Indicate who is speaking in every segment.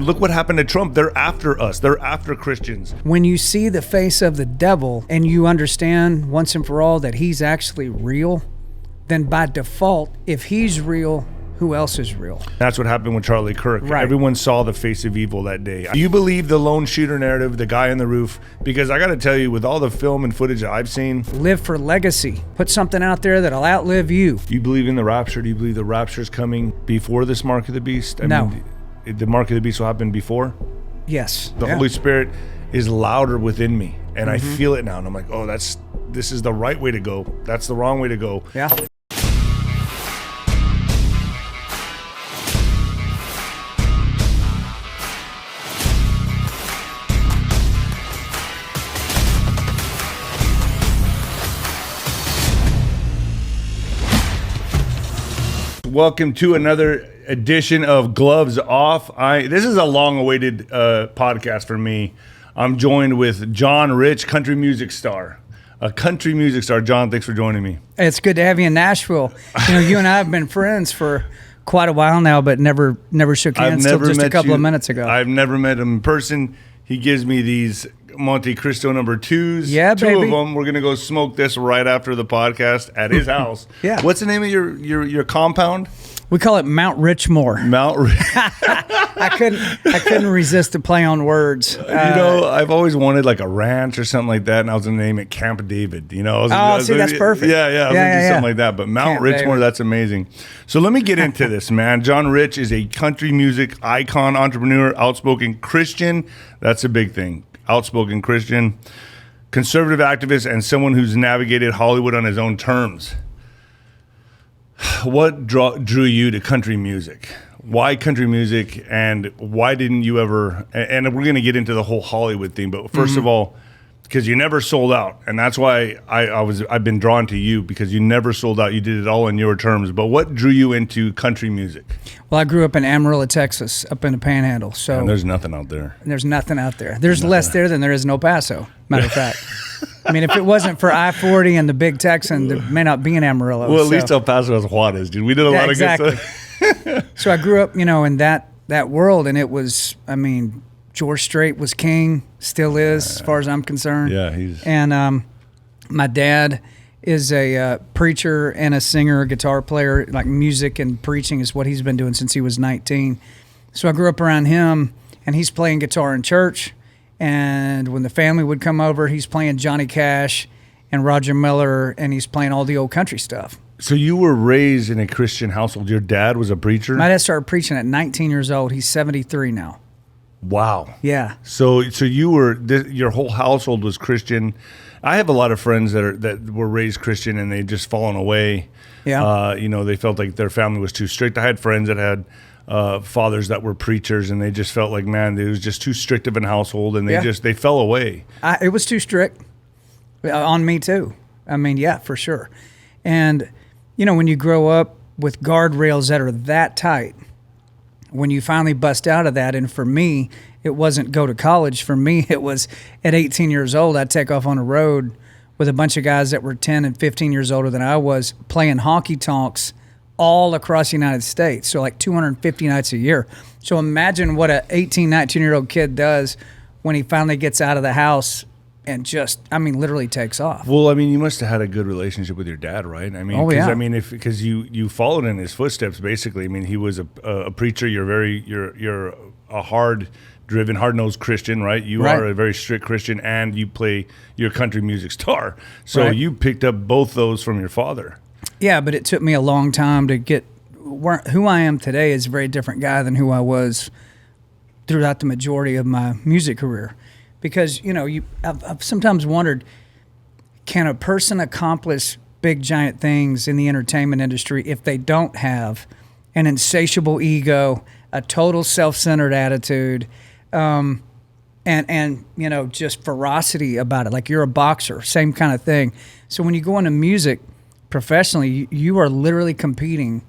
Speaker 1: Look what happened to Trump. They're after us. They're after Christians.
Speaker 2: When you see the face of the devil and you understand once and for all that he's actually real, then by default, if he's real, who else is real?
Speaker 1: That's what happened with Charlie Kirk.
Speaker 2: Right.
Speaker 1: Everyone saw the face of evil that day. Do you believe the lone shooter narrative, the guy on the roof? Because I got to tell you, with all the film and footage that I've seen,
Speaker 2: Live for legacy. Put something out there that'll outlive you.
Speaker 1: do you believe in the rapture? Do you believe the rapture is coming before this mark of the beast?
Speaker 2: No.
Speaker 1: The mark of the beast will happen before?
Speaker 2: Yes.
Speaker 1: The Holy Spirit is louder within me, and I feel it now. And I'm like, oh, this is the right way to go. That's the wrong way to go.
Speaker 2: Yeah.
Speaker 1: Welcome to another edition of Gloves Off. This is a long-awaited podcast for me. I'm joined with John Rich, country music star. A country music star. John, thanks for joining me.
Speaker 2: It's good to have you in Nashville. You know, you and I have been friends for quite a while now, but never shook hands until just a couple of minutes ago.
Speaker 1: I've never met him in person. He gives me these Monte Cristo number 2s.
Speaker 2: Yeah,
Speaker 1: Two
Speaker 2: baby.
Speaker 1: of them. We're gonna go smoke this right after the podcast at his house.
Speaker 2: Yeah.
Speaker 1: What's the name of your compound?
Speaker 2: We call it Mount Richmore.
Speaker 1: Mount.
Speaker 2: I couldn't resist the play on words.
Speaker 1: You know, I've always wanted like a ranch or something like that, and I was gonna name it Camp David. You know.
Speaker 2: That's perfect.
Speaker 1: Yeah. I was gonna do something like that. But Mount
Speaker 2: Camp
Speaker 1: Richmore,
Speaker 2: David.
Speaker 1: that's amazing. So let me get into this, man. John Rich is a country music icon, entrepreneur, outspoken Christian. That's a big thing. Outspoken Christian, conservative activist, and someone who's navigated Hollywood on his own terms. What drew you to country music? Why country music, and why didn't you ever? And we're going to get into the whole Hollywood thing, but 1st of all, because you never sold out, and that's why I've been drawn to you, because you never sold out. You did it all in your terms. But what drew you into country music?
Speaker 2: Well, I grew up in Amarillo, Texas, up in the Panhandle. So
Speaker 1: And there's nothing out there.
Speaker 2: There's nothing out there. There's less there than there is in El Paso. Matter of fact. I mean, if it wasn't for I-40 and the Big Texan, there may not be an Amarillo.
Speaker 1: Well, at least El Paso has Juarez, dude. We did a lot of good stuff.
Speaker 2: So I grew up, in that world, and it was, George Strait was king, still is, as far as I'm concerned.
Speaker 1: Yeah,
Speaker 2: And my dad is a preacher and a singer, a guitar player. Like music and preaching is what he's been doing since he was 19. So I grew up around him, and he's playing guitar in church. And when the family would come over, he's playing Johnny Cash and Roger Miller, and he's playing all the old country stuff.
Speaker 1: So you were raised in a Christian household. Your dad was a preacher?
Speaker 2: My dad started preaching at 19 years old. He's 73 now.
Speaker 1: Wow.
Speaker 2: Yeah.
Speaker 1: So you were, your whole household was Christian. I have a lot of friends that were raised Christian, and they just fallen away.
Speaker 2: Yeah.
Speaker 1: They felt like their family was too strict. I had friends that had fathers that were preachers, and they just felt like, man, it was just too strict of a household, and they fell away.
Speaker 2: It was too strict on me too. Yeah, for sure. And when you grow up with guardrails that are that tight, when you finally bust out of that, and for me, it wasn't go to college. For me, it was at 18 years old, I'd take off on the road with a bunch of guys that were 10 and 15 years older than I was, playing honky tonks all across the United States. So like 250 nights a year. So imagine what a 18, 19-year-old kid does when he finally gets out of the house and just, literally takes off.
Speaker 1: Well, you must have had a good relationship with your dad, right?
Speaker 2: Oh, yeah.
Speaker 1: Because you followed in his footsteps, basically. He was a preacher. You're a hard-driven, hard-nosed Christian, right? You are a very strict Christian, and you're a country music star. So you picked up both those from your father.
Speaker 2: Yeah, but it took me a long time to get who I am today is a very different guy than who I was throughout the majority of my music career. Because, I've sometimes wondered, can a person accomplish big, giant things in the entertainment industry if they don't have an insatiable ego, a total self-centered attitude, and just ferocity about it? Like, you're a boxer, same kind of thing. So when you go into music professionally, you are literally competing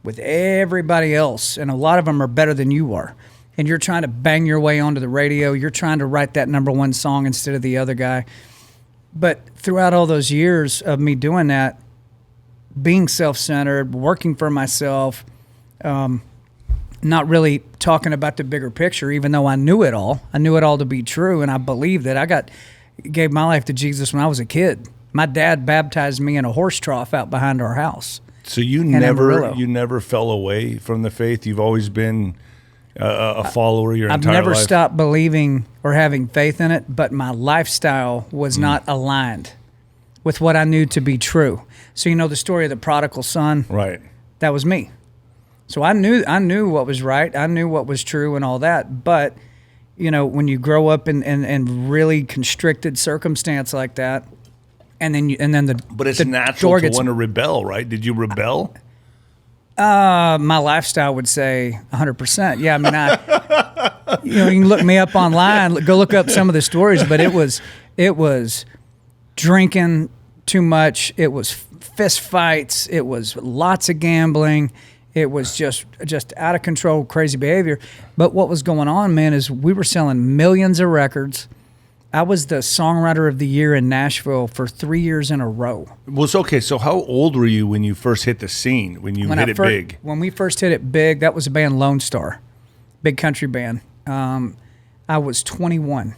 Speaker 2: with everybody else, and a lot of them are better than you are. And you're trying to bang your way onto the radio. You're trying to write that number one song instead of the other guy. But throughout all those years of me doing that, being self-centered, working for myself, not not really talking about the bigger picture, even though I knew it all. I knew it all to be true, and I believed it. I gave my life to Jesus when I was a kid. My dad baptized me in a horse trough out behind our house.
Speaker 1: So you never fell away from the faith. You've always been a follower your entire life.
Speaker 2: I've never stopped believing or having faith in it, but my lifestyle was not aligned with what I knew to be true. So you know the story of the prodigal son?
Speaker 1: Right.
Speaker 2: That was me. So I knew what was right. I knew what was true and all that. But, you know, when you grow up in really constricted circumstance like that, but it's
Speaker 1: natural to want to rebel, right? Did you rebel?
Speaker 2: My lifestyle would say 100%. Yeah, I mean, you can look me up online, go look up some of the stories, but it was drinking too much. It was fist fights. It was lots of gambling. It was just out of control, crazy behavior. But what was going on, man, is we were selling millions of records. I was the songwriter of the year in Nashville for 3 years in a row.
Speaker 1: Well, it's okay. So how old were you when you first hit the scene, when hit it big?
Speaker 2: When we first hit it big, that was a band Lone Star, big country band. I was 21.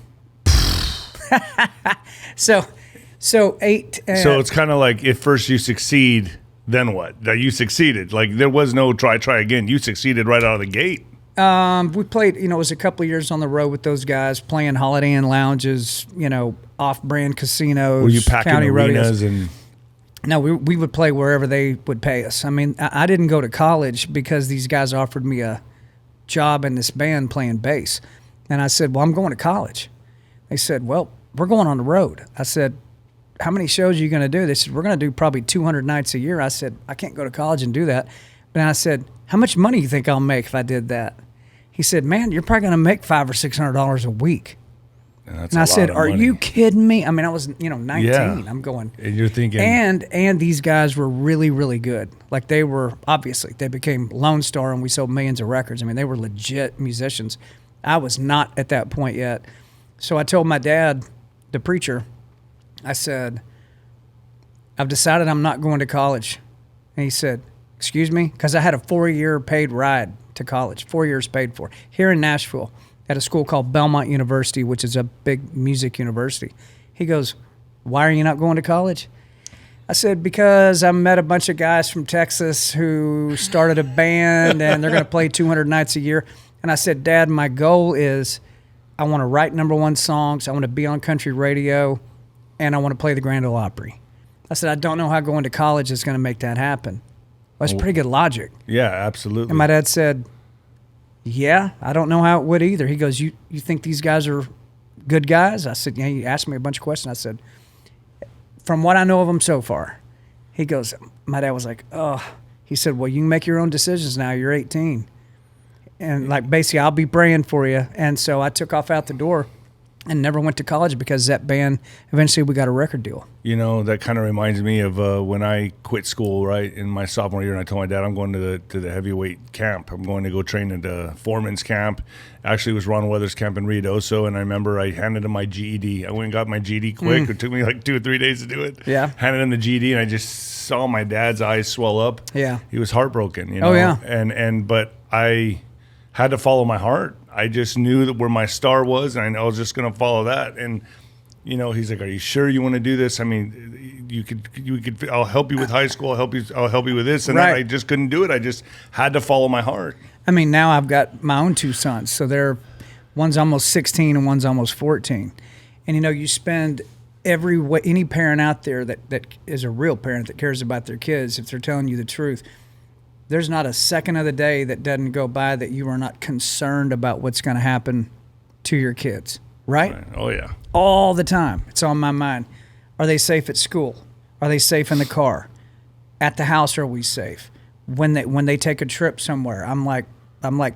Speaker 2: So eight.
Speaker 1: So it's kind of like if first you succeed, then what? That you succeeded. Like there was no try again. You succeeded right out of the gate.
Speaker 2: We played, it was a couple of years on the road with those guys, playing Holiday Inn lounges, off-brand casinos.
Speaker 1: Were you packing
Speaker 2: county
Speaker 1: arenas
Speaker 2: rodeos. No, we would play wherever they would pay us. I mean, I didn't go to college because these guys offered me a job in this band playing bass. And I said, well, I'm going to college. They said, well, we're going on the road. I said, how many shows are you going to do? They said, we're going to do probably 200 nights a year. I said, I can't go to college and do that. But then I said, how much money do you think I'll make if I did that? He said, man, you're probably going to make $500 or $600 a week. And I said, are you kidding me? I mean, I was, 19.
Speaker 1: Yeah.
Speaker 2: I'm going.
Speaker 1: And you're thinking.
Speaker 2: And these guys were really, really good. Like they became Lone Star and we sold millions of records. I mean, they were legit musicians. I was not at that point yet. So I told my dad, the preacher, I said, I've decided I'm not going to college. And he said, excuse me? Because I had a 4-year paid ride to college, 4 years paid for, here in Nashville at a school called Belmont University, which is a big music university. He goes, why are you not going to college? I said, because I met a bunch of guys from Texas who started a band and they're going to play 200 nights a year. And I said, Dad, my goal is I want to write #1 songs. I want to be on country radio and I want to play the Grand Ole Opry. I said, I don't know how going to college is going to make that happen. Well, that's pretty good logic.
Speaker 1: Yeah, absolutely.
Speaker 2: And my dad said, yeah, I don't know how it would either. He goes, you think these guys are good guys? I said, yeah, he asked me a bunch of questions. I said, from what I know of them so far. He goes, my dad was like, oh. He said, well, you can make your own decisions now. You're 18. And like basically, I'll be praying for you. And so I took off out the door and never went to college because that band, eventually we got a record deal.
Speaker 1: That kind of reminds me of when I quit school, right, in my sophomore year, and I told my dad I'm going to the heavyweight camp. I'm going to go train at the foreman's camp. Actually, it was Ron Weather's camp in 𝗬𝗏𝗀, and I remember I handed him my GED. I went and got my GED quick. It took me like 2 or 3 days to do it.
Speaker 2: Yeah.
Speaker 1: Handed him the GED, and I just saw my dad's eyes swell up.
Speaker 2: Yeah.
Speaker 1: He was heartbroken,
Speaker 2: Oh, yeah.
Speaker 1: But I had to follow my heart. I just knew that where my star was, and I was just going to follow that. And he's like, "Are you sure you want to do this? I mean, you could. I'll help you with high school. I'll help you with this." And
Speaker 2: right.
Speaker 1: then I just couldn't do it. I just had to follow my heart.
Speaker 2: I mean, now I've got my own 2 sons, so one's almost 16 and one's almost 14. And you spend any parent out there that is a real parent that cares about their kids, if they're telling you the truth. There's not a second of the day that doesn't go by that you are not concerned about what's going to happen to your kids, right?
Speaker 1: Oh, yeah.
Speaker 2: All the time. It's on my mind. Are they safe at school? Are they safe in the car? At the house, are we safe? When they take a trip somewhere, I'm like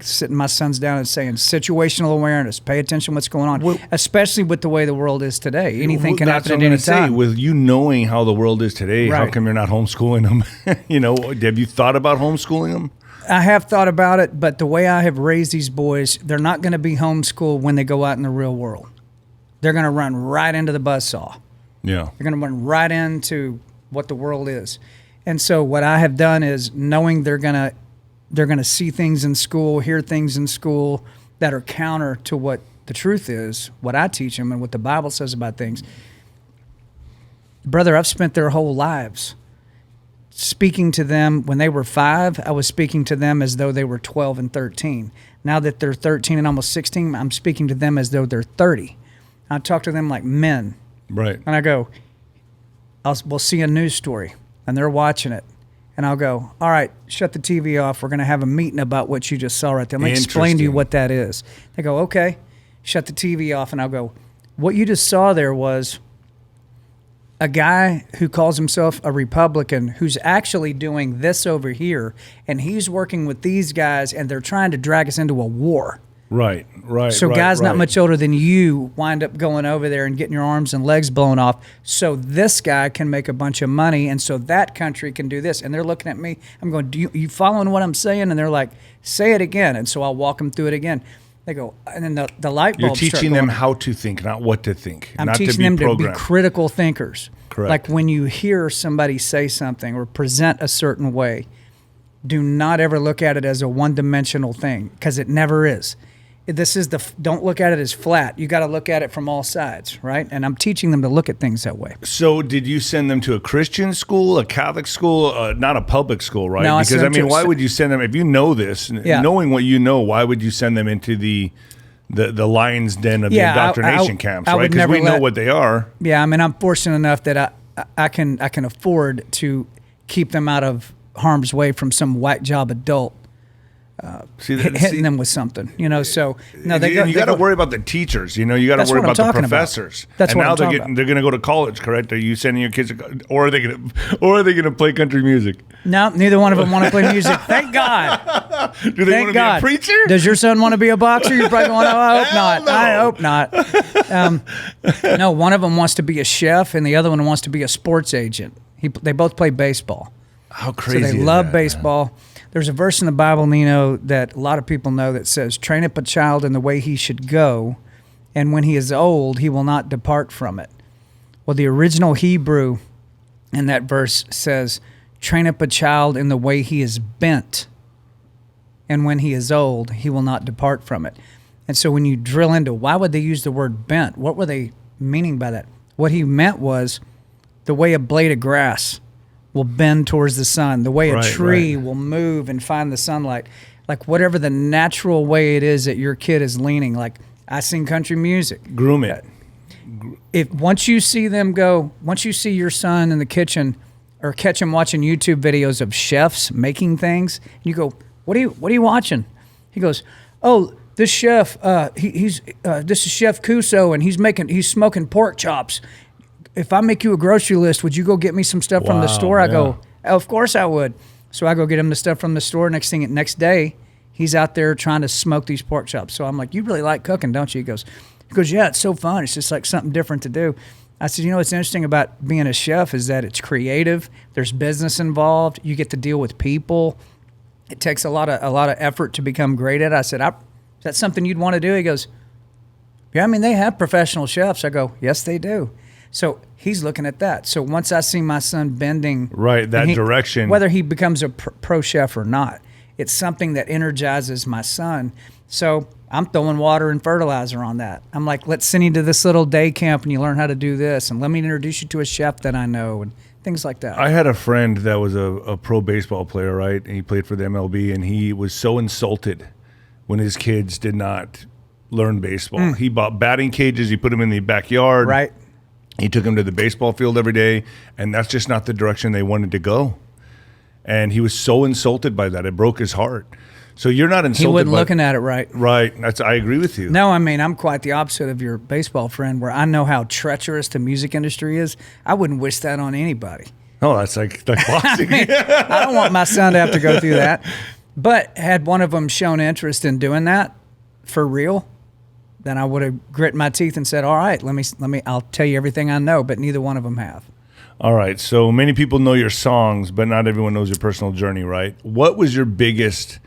Speaker 2: sitting my sons down and saying, situational awareness, pay attention to what's going on, especially with the way the world is today. Anything can happen at any time.
Speaker 1: With you knowing how the world is today,
Speaker 2: right.
Speaker 1: How come you're not homeschooling them? Have you thought about homeschooling them?
Speaker 2: I have thought about it, but the way I have raised these boys, they're not going to be homeschooled when they go out in the real world. They're going to run right into the buzzsaw.
Speaker 1: Yeah.
Speaker 2: They're going to run right into what the world is. And so what I have done is, knowing they're going to they're going to see things in school, hear things in school that are counter to what the truth is, what I teach them and what the Bible says about things. Brother, I've spent their whole lives speaking to them. When they were 5, I was speaking to them as though they were 12 and 13. Now that they're 13 and almost 16, I'm speaking to them as though they're 30. I talk to them like men.
Speaker 1: Right.
Speaker 2: And I go, we'll see a news story, and they're watching it. And I'll go, all right, shut the TV off. We're going to have a meeting about what you just saw right there. Let me explain to you what that is. They go, okay. Shut the TV off, and I'll go, what you just saw there was a guy who calls himself a Republican who's actually doing this over here, and he's working with these guys, and they're trying to drag us into a war.
Speaker 1: Right.
Speaker 2: So guys not much older than you wind up going over there and getting your arms and legs blown off so this guy can make a bunch of money, and so that country can do this. And they're looking at me. I'm going, you following what I'm saying? And they're like, say it again. And so I'll walk them through it again. They go, and then the light bulbs.
Speaker 1: You're teaching them how to think, not what to think.
Speaker 2: I'm
Speaker 1: not
Speaker 2: teaching
Speaker 1: to be
Speaker 2: them
Speaker 1: programmed.
Speaker 2: to be critical thinkers.
Speaker 1: Correct.
Speaker 2: Like when you hear somebody say something or present a certain way, do not ever look at it as a one-dimensional thing, because it never is. Don't look at it as flat. You got to look at it from all sides, right? And I'm teaching them to look at things that way.
Speaker 1: So did you send them to a Christian school, a Catholic school, not a public school, right?
Speaker 2: No,
Speaker 1: because, why would you send them, if you know this, knowing what you know, why would you send them into the lion's den of the indoctrination camps, right? Because we know what they are.
Speaker 2: Yeah, I mean, I'm fortunate enough that I can afford to keep them out of harm's way from some whack job adult hitting them with something, So no,
Speaker 1: you got to worry about the teachers, you got to worry about the professors.
Speaker 2: That's what I'm talking
Speaker 1: about. They're going to go to college, correct? Are you sending your kids, or are they going to play country music?
Speaker 2: No, neither one of them want to play music. Thank God.
Speaker 1: Do they want to be a preacher?
Speaker 2: Does your son want to be a boxer? You're probably going, I hope not. No. I hope not. No, one of them wants to be a chef, and the other one wants to be a sports agent. They both play baseball.
Speaker 1: How crazy!
Speaker 2: So they love baseball. Man. There's a verse in the Bible, Nino, that a lot of people know that says, train up a child in the way he should go, and when he is old, he will not depart from it. Well, the original Hebrew in that verse says, train up a child in the way he is bent, and when he is old, he will not depart from it. And so when you drill into why would they use the word bent, what were they meaning by that? What he meant was the way a blade of grass will bend towards the sun, the way a tree will move and find the sunlight, like whatever the natural way it is that your kid is leaning. Like I sing country music.
Speaker 1: Groom it.
Speaker 2: Once you see your son in the kitchen or catch him watching YouTube videos of chefs making things, you go, what are you watching? He goes, oh, this chef, this is Chef 𝗂𝘁, and he's smoking pork chops. If I make you a grocery list, would you go get me some stuff from the store? I go, of course I would. So I go get him the stuff from the store. Next day, he's out there trying to smoke these pork chops. So I'm like, you really like cooking, don't you? He goes, yeah, it's so fun. It's just like something different to do. I said, what's interesting about being a chef is that it's creative. There's business involved. You get to deal with people. It takes a lot of effort to become great at it. I said, is that something you'd want to do? He goes, yeah, they have professional chefs. I go, yes, they do. So he's looking at that. So once I see my son bending
Speaker 1: direction,
Speaker 2: whether he becomes a pro chef or not, it's something that energizes my son. So I'm throwing water and fertilizer on that. I'm like, let's send you to this little day camp and you learn how to do this, and let me introduce you to a chef that I know, and things like that.
Speaker 1: I had a friend that was a pro baseball player, right? And he played for the MLB, and he was so insulted when his kids did not learn baseball. He bought batting cages. He put them in the backyard.
Speaker 2: Right.
Speaker 1: He took him to the baseball field every day, and that's just not the direction they wanted to go. And he was so insulted by that. It broke his heart. So you're not insulted.
Speaker 2: He wasn't looking at it right.
Speaker 1: Right. I agree with you.
Speaker 2: No, I'm quite the opposite of your baseball friend, where I know how treacherous the music industry is. I wouldn't wish that on anybody.
Speaker 1: Oh, that's like the classic.
Speaker 2: I don't want my son to have to go through that. But had one of them shown interest in doing that for real, then I would have grit my teeth and said, all right, I'll tell you everything I know, but neither one of them have.
Speaker 1: All right. So many people know your songs, but not everyone knows your personal journey, right? What was your biggest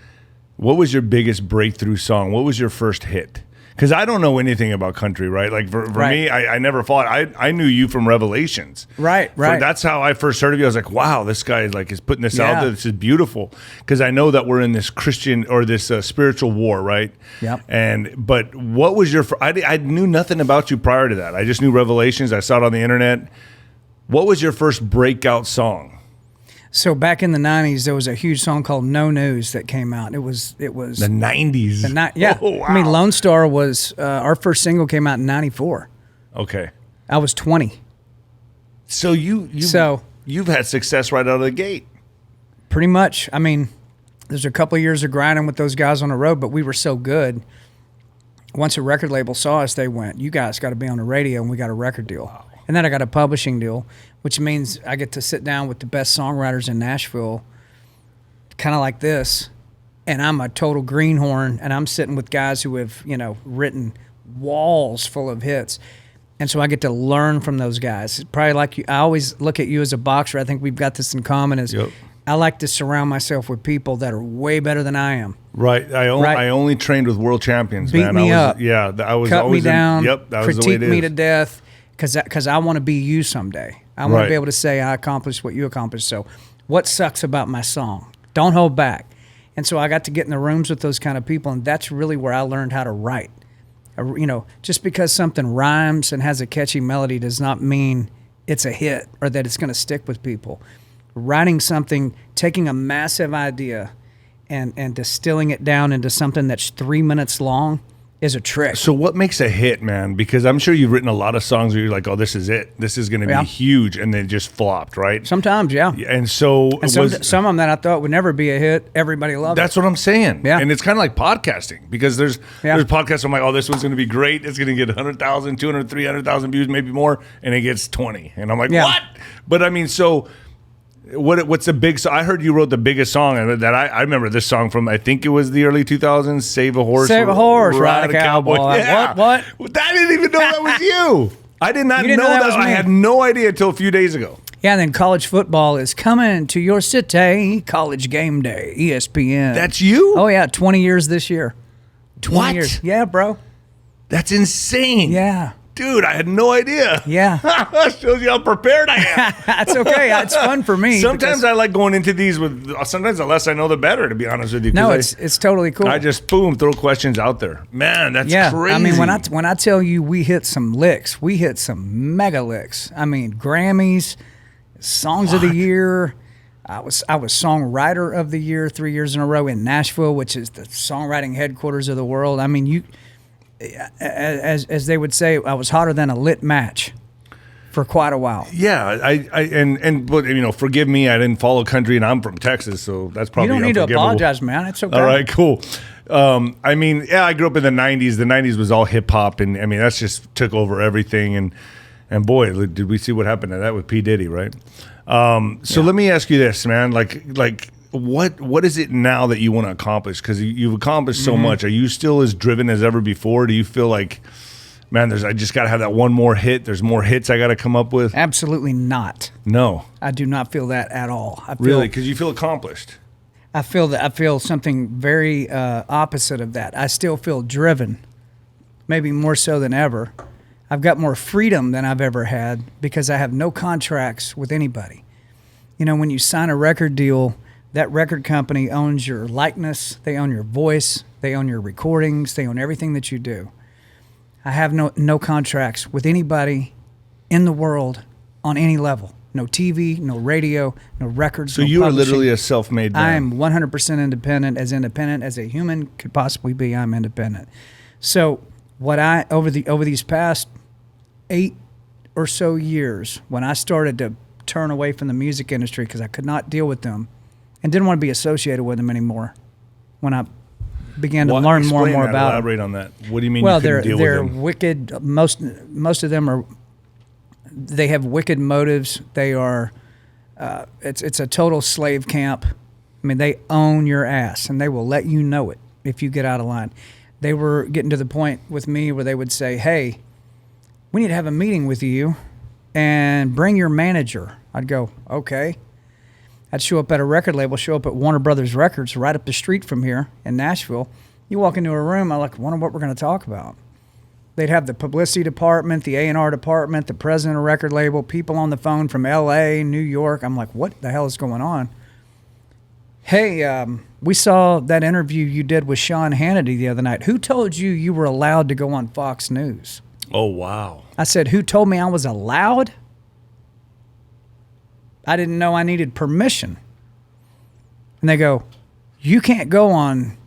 Speaker 1: breakthrough song? What was your first hit? because I don't know anything about country, right? Like for me, I never fought. I knew you from Revelations.
Speaker 2: Right.
Speaker 1: That's how I first heard of you. I was like, wow, this guy like is putting this out there. This is beautiful. Because I know that we're in this Christian or this spiritual war, right?
Speaker 2: Yep.
Speaker 1: But what was your, I knew nothing about you prior to that. I just knew Revelations. I saw it on the internet. What was your first breakout song?
Speaker 2: So back in the 90s, there was a huge song called No News that came out. It was
Speaker 1: the 90s.
Speaker 2: Yeah.
Speaker 1: Oh, wow.
Speaker 2: I mean, Lone Star was, our first single came out in 94.
Speaker 1: Okay.
Speaker 2: I was 20.
Speaker 1: So you've had success right out of the gate.
Speaker 2: Pretty much. I mean, there's a couple of years of grinding with those guys on the road, but we were so good. Once a record label saw us, they went, you guys got to be on the radio, and we got a record deal. Wow. And then I got a publishing deal, which means I get to sit down with the best songwriters in Nashville, kind of like this, and I'm a total greenhorn, and I'm sitting with guys who have, written walls full of hits. And so I get to learn from those guys. Probably like you, I always look at you as a boxer. I think we've got this in common is I like to surround myself with people that are way better than I am.
Speaker 1: Right. I only trained with world champions,
Speaker 2: Beat
Speaker 1: man.
Speaker 2: me up.
Speaker 1: Yeah. I was
Speaker 2: cut
Speaker 1: always
Speaker 2: me down.
Speaker 1: That was
Speaker 2: critique
Speaker 1: the way it is.
Speaker 2: me to death. Because I want to be you someday. I want to be able to say I accomplished what you accomplished. So what sucks about my song? Don't hold back. And so I got to get in the rooms with those kind of people, and that's really where I learned how to write. Just because something rhymes and has a catchy melody does not mean it's a hit or that it's going to stick with people. Writing something, taking a massive idea and distilling it down into something that's 3 minutes long is a trick.
Speaker 1: So what makes a hit, man? Because I'm sure you've written a lot of songs where you're like, oh, this is it. This is going to be huge, and then just flopped, right?
Speaker 2: Sometimes, yeah.
Speaker 1: And so
Speaker 2: some of them that I thought would never be a hit, everybody loved it.
Speaker 1: That's what I'm saying.
Speaker 2: Yeah.
Speaker 1: And it's kind of like podcasting, because there's podcasts I'm like, oh, this one's going to be great. It's going to get 100,000, 200, 300,000 views, maybe more, and it gets 20. And I'm like, what? But I mean, so what's the big song? I heard you wrote the biggest song, and that I remember this song from, I think it was the early 2000s, Save a Horse,
Speaker 2: Ride a Cowboy.
Speaker 1: Yeah. What? I didn't even know that was you. I did not know that. I had no idea until a few days ago.
Speaker 2: Yeah, and then college football is coming to your city, College Game Day, ESPN.
Speaker 1: That's you?
Speaker 2: Oh, yeah, 20 years this year. 20 years. Yeah, bro.
Speaker 1: That's insane.
Speaker 2: Yeah.
Speaker 1: Dude, I had no idea.
Speaker 2: Yeah.
Speaker 1: Shows you how prepared I am.
Speaker 2: That's okay. It's fun for me.
Speaker 1: Sometimes I like going into these with, sometimes the less I know, the better, to be honest with you.
Speaker 2: No, it's totally cool.
Speaker 1: I just, throw questions out there. Man, that's crazy.
Speaker 2: I mean, when I tell you we hit some licks, we hit some mega licks. I mean, Grammys, Songs of the Year. I was Songwriter of the Year 3 years in a row in Nashville, which is the songwriting headquarters of the world. I mean, as they would say, I was hotter than a lit match for quite a while.
Speaker 1: Yeah, but forgive me, I didn't follow country, and I'm from Texas, so that's probably
Speaker 2: you don't need to apologize, man. It's okay.
Speaker 1: All right, cool. I mean, I grew up in the '90s. The '90s was all hip hop, and I mean that's just took over everything. And boy, did we see what happened to that with P. Diddy, right? So let me ask you this, man. Like. What is it now that you want to accomplish? Because you've accomplished so much. Are you still as driven as ever before? Do you feel like, man, I just got to have that one more hit? There's more hits I got to come up with?
Speaker 2: Absolutely not.
Speaker 1: No.
Speaker 2: I do not feel that at all.
Speaker 1: Really? Because you feel accomplished?
Speaker 2: I feel something very opposite of that. I still feel driven, maybe more so than ever. I've got more freedom than I've ever had because I have no contracts with anybody. When you sign a record deal, that record company owns your likeness, they own your voice, they own your recordings, they own everything that you do. I have no contracts with anybody in the world on any level. No TV, no radio, no records,
Speaker 1: so you are literally a self-made man.
Speaker 2: I am 100% independent as a human could possibly be. I'm independent. So what over these past 8 or so years, when I started to turn away from the music industry because I could not deal with them, and didn't want to be associated with them anymore. When I began to learn more and more about them.
Speaker 1: Elaborate on that. What do you mean you couldn't deal with them?
Speaker 2: They're wicked. Most of them they have wicked motives. They are, it's a total slave camp. I mean, they own your ass, and they will let you know it if you get out of line. They were getting to the point with me where they would say, hey, we need to have a meeting with you and bring your manager. I'd go, okay. I'd show up at a record label, show up at Warner Brothers Records right up the street from here in Nashville. You walk into a room, I'm like, wonder what we're going to talk about. They'd have the publicity department, the A&R department, the president of record label, people on the phone from L.A., New York. I'm like, what the hell is going on? Hey, we saw that interview you did with Sean Hannity the other night. Who told you you were allowed to go on Fox News?
Speaker 1: Oh, wow.
Speaker 2: I said, who told me I was allowed? I didn't know I needed permission. And they go, you can't go on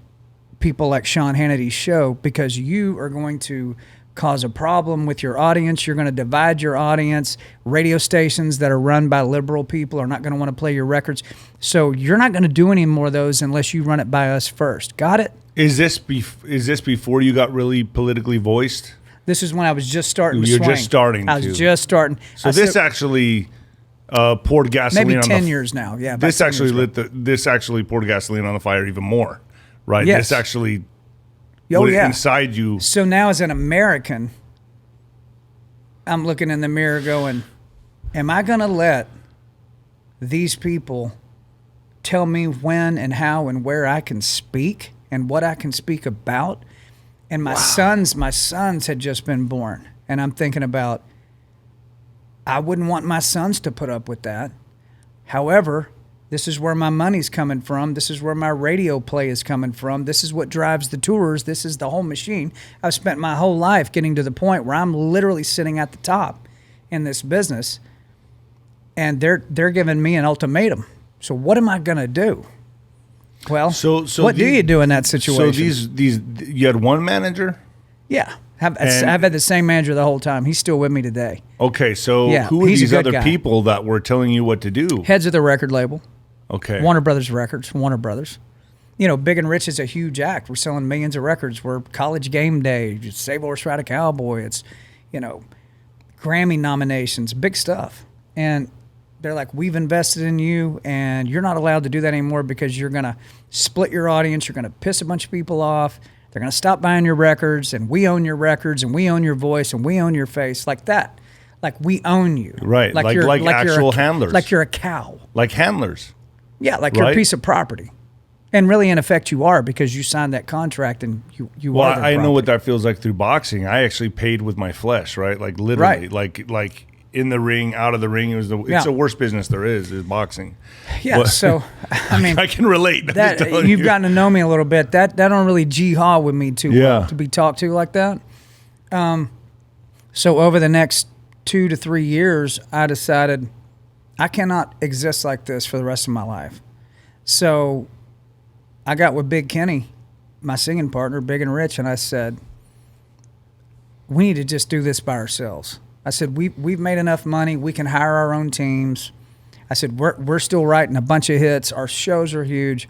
Speaker 2: people like Sean Hannity's show because you are going to cause a problem with your audience. You're going to divide your audience. Radio stations that are run by liberal people are not going to want to play your records. So you're not going to do any more of those unless you run it by us first. Got it?
Speaker 1: Is this before you got really politically voiced?
Speaker 2: This is when I was just starting to
Speaker 1: You're
Speaker 2: swing.
Speaker 1: just starting
Speaker 2: I was just starting.
Speaker 1: So this actually poured gasoline
Speaker 2: maybe
Speaker 1: on
Speaker 2: 10 years now. Yeah.
Speaker 1: This actually poured gasoline on the fire even more, right?
Speaker 2: Yes.
Speaker 1: This actually
Speaker 2: Oh,
Speaker 1: put it
Speaker 2: yeah.
Speaker 1: inside you.
Speaker 2: So now as an American, I'm looking in the mirror going, am I going to let these people tell me when and how and where I can speak and what I can speak about? And my sons had just been born. And I'm thinking about, I wouldn't want my sons to put up with that. However, this is where my money's coming from. This is where my radio play is coming from. This is what drives the tours. This is the whole machine. I've spent my whole life getting to the point where I'm literally sitting at the top in this business, and they're giving me an ultimatum. So what am I going to do? Well, what do you do in that situation?
Speaker 1: So these you had one manager?
Speaker 2: Yeah. I've had the same manager the whole time. He's still with me today.
Speaker 1: Okay, so
Speaker 2: Yeah,
Speaker 1: who are
Speaker 2: he's a
Speaker 1: these
Speaker 2: good
Speaker 1: other
Speaker 2: guy.
Speaker 1: people that were telling you what to do?
Speaker 2: Heads of the record label.
Speaker 1: Okay.
Speaker 2: Warner Brothers Records, Warner Brothers. You know, Big and Rich is a huge act. We're selling millions of records. We're College Game Day, 𝗬𝗓 Ride a Cowboy. It's, you know, Grammy nominations, big stuff. And they're like, we've invested in you, and you're not allowed to do that anymore because you're going to split your audience. You're going to piss a bunch of people off. They're going to stop buying your records, and we own your records, and we own your voice, and we own your face. Like that. Like we own you.
Speaker 1: Right. Like
Speaker 2: you're
Speaker 1: actual handlers.
Speaker 2: Like you're a cow.
Speaker 1: Like handlers.
Speaker 2: Yeah, like you're a piece of property. And really, in effect, you are, because you signed that contract and you
Speaker 1: Well,
Speaker 2: are their
Speaker 1: I know
Speaker 2: property.
Speaker 1: what that feels like through boxing. I actually paid with my flesh, right? Like literally, like in the ring, out of the ring. It's the worst business there is boxing.
Speaker 2: Yeah,
Speaker 1: But-
Speaker 2: so, I mean.
Speaker 1: I can relate. I'm just telling
Speaker 2: You've
Speaker 1: you.
Speaker 2: gotten to know me a little bit. That don't really 𝗂𝗂 with me too well to be talked to like that. So over the next 2 to 3 years, I decided I cannot exist like this for the rest of my life. So I got with Big Kenny, my singing partner, Big and Rich, and I said, we need to just do this by ourselves. I said, we've made enough money. We can hire our own teams. I said, we're still writing a bunch of hits. Our shows are huge.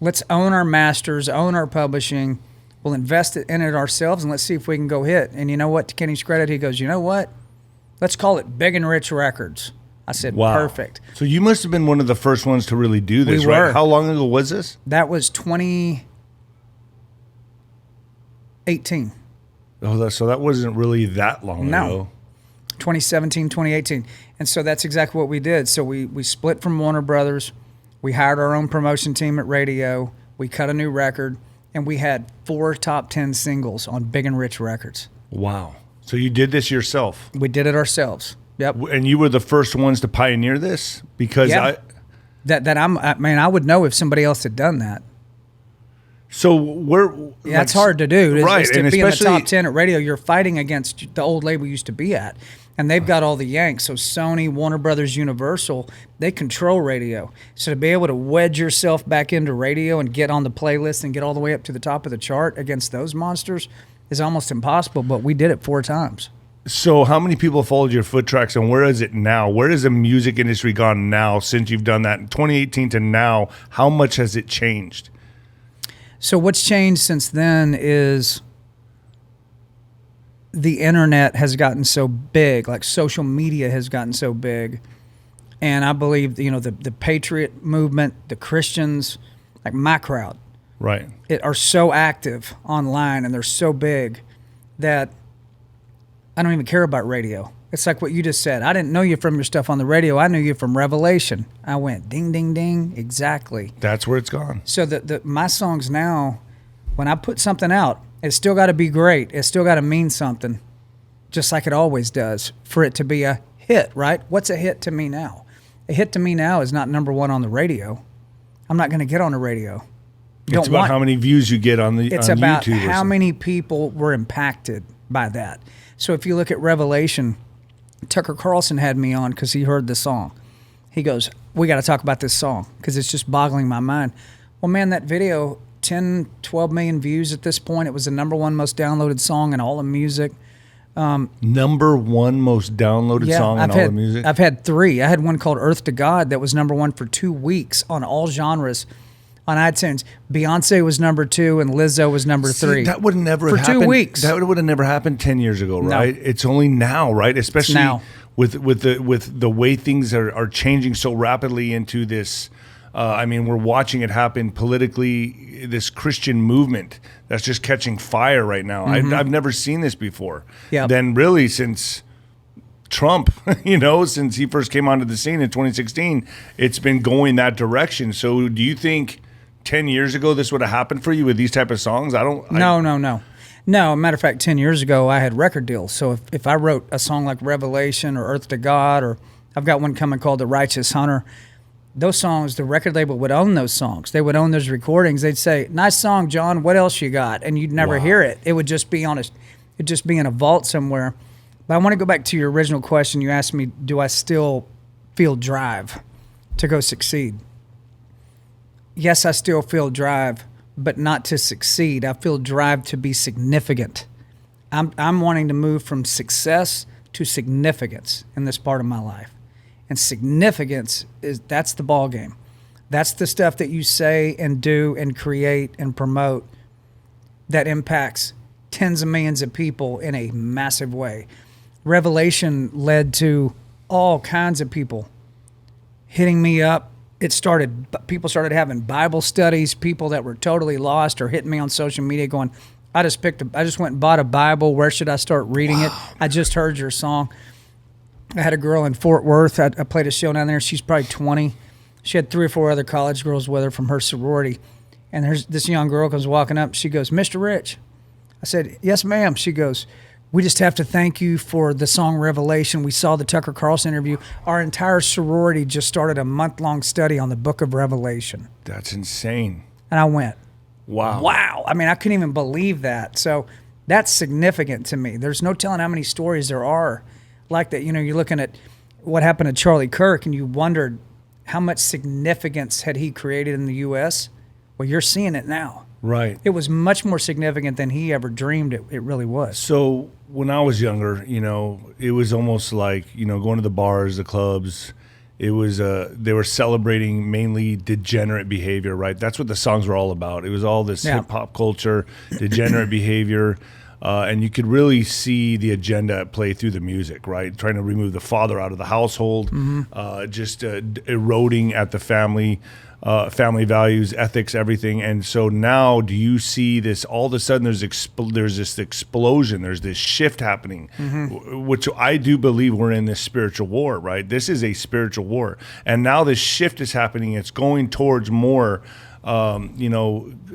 Speaker 2: Let's own our masters, own our publishing. We'll invest in it ourselves, and let's see if we can go hit. And you know what? To Kenny's credit, he goes, you know what? Let's call it Big and Rich Records. I said,
Speaker 1: Wow.
Speaker 2: perfect.
Speaker 1: So you must have been one of the first ones to really do this,
Speaker 2: We
Speaker 1: right?
Speaker 2: were.
Speaker 1: How long ago was this?
Speaker 2: That was 2018.
Speaker 1: Oh, so that wasn't really that long
Speaker 2: No.
Speaker 1: ago.
Speaker 2: 2017, 2018. And so that's exactly what we did. So we split from Warner Brothers. We hired our own promotion team at radio. We cut a new record. And we had 4 top 10 singles on Big and Rich Records.
Speaker 1: Wow. So you did this yourself.
Speaker 2: We did it ourselves. Yep.
Speaker 1: And you were the first ones to pioneer this? Because
Speaker 2: Yeah. I would know if somebody else had done that.
Speaker 1: So we're...
Speaker 2: Yeah, it's hard to do.
Speaker 1: Right.
Speaker 2: It's to
Speaker 1: And
Speaker 2: be in the
Speaker 1: especially...
Speaker 2: top 10 at radio, you're fighting against the old label you used to be at. And they've got all the yanks. So Sony, Warner Brothers, Universal, they control radio. So to be able to wedge yourself back into radio and get on the playlist and get all the way up to the top of the chart against those monsters is almost impossible. But we did it 4 times.
Speaker 1: So how many people followed your foot tracks, and where is it now? Where has the music industry gone now since you've done that? In 2018 to now, how much has it changed?
Speaker 2: So what's changed since then is the internet has gotten so big, like social media has gotten so big. And I believe, the Patriot movement, the Christians, like my crowd,
Speaker 1: Right.
Speaker 2: are so active online and they're so big that I don't even care about radio. It's like what you just said. I didn't know you from your stuff on the radio. I knew you from Revelation. I went ding, ding, ding. Exactly.
Speaker 1: That's where it's gone.
Speaker 2: So my songs now, when I put something out, It's still got to be great. It's still got to mean something, just like it always does, for it to be a hit, right? What's a hit to me now? A hit to me now is not number one on the radio. I'm not going to get on the radio.
Speaker 1: It's about how many views you get on
Speaker 2: It's
Speaker 1: on
Speaker 2: about
Speaker 1: YouTube
Speaker 2: how many people were impacted by that. So if you look at Revelation, Tucker Carlson had me on because he heard the song. He goes, we got to talk about this song because it's just boggling my mind. Well, man, that video, 10, 12 million views at this point. It was the number one most downloaded song in all of music.
Speaker 1: Number one most downloaded song in all of music?
Speaker 2: I've had 3. I had one called Earth to God that was number one for 2 weeks on all genres on iTunes. Beyonce was number 2 and Lizzo was number 3.
Speaker 1: That would never
Speaker 2: for
Speaker 1: happened.
Speaker 2: 2 weeks.
Speaker 1: That would have never happened 10 years ago, right? No. It's only now, right? Especially
Speaker 2: now.
Speaker 1: with the way things are changing so rapidly into this. I mean, we're watching it happen politically, this Christian movement that's just catching fire right now.
Speaker 2: Mm-hmm.
Speaker 1: I've never seen this before.
Speaker 2: Yep.
Speaker 1: Then really since Trump, since he first came onto the scene in 2016, it's been going that direction. So do you think 10 years ago this would have happened for you with these type of songs?
Speaker 2: No. Matter of fact, 10 years ago, I had record deals. So if I wrote a song like Revelation or Earth to God, or I've got one coming called The Righteous Hunter, those songs, the record label would own those songs. They would own those recordings. They'd say, nice song, John, what else you got? And you'd never hear it. It would just be it'd just be in a vault somewhere. But I want to go back to your original question. You asked me, do I still feel drive to go succeed? Yes, I still feel drive, but not to succeed. I feel drive to be significant. I'm wanting to move from success to significance in this part of my life. And significance that's the ball game. That's the stuff that you say and do and create and promote that impacts tens of millions of people in a massive way. Revelation led to all kinds of people hitting me up. People started having Bible studies, people that were totally lost or hitting me on social media going, I just went and bought a Bible. Where should I start reading it? I just heard your song. I had a girl in Fort Worth. I played a show down there. She's probably 20. She had 3 or 4 other college girls with her from her sorority. And there's this young girl comes walking up. She goes, Mr. Rich. I said, yes, ma'am. She goes, we just have to thank you for the song Revelation. We saw the Tucker Carlson interview. Our entire sorority just started a month-long study on the book of Revelation.
Speaker 1: That's insane.
Speaker 2: And I went,
Speaker 1: wow.
Speaker 2: I mean, I couldn't even believe that. So that's significant to me. There's no telling how many stories there are like that. You're looking at what happened to Charlie Kirk and you wondered how much significance had he created in the U.S. Well, you're seeing it now.
Speaker 1: Right.
Speaker 2: It was much more significant than he ever dreamed it really was.
Speaker 1: So when I was younger, it was almost like, going to the bars, the clubs, it was, they were celebrating mainly degenerate behavior, right? That's what the songs were all about. It was all this hip hop culture, degenerate behavior. And you could really see the agenda at play through the music, right? Trying to remove the father out of the household, just eroding at the family values, ethics, everything. And so now do you see this, all of a sudden there's this explosion, there's this shift happening, which I do believe we're in this spiritual war, right? This is a spiritual war. And now this shift is happening. It's going towards more the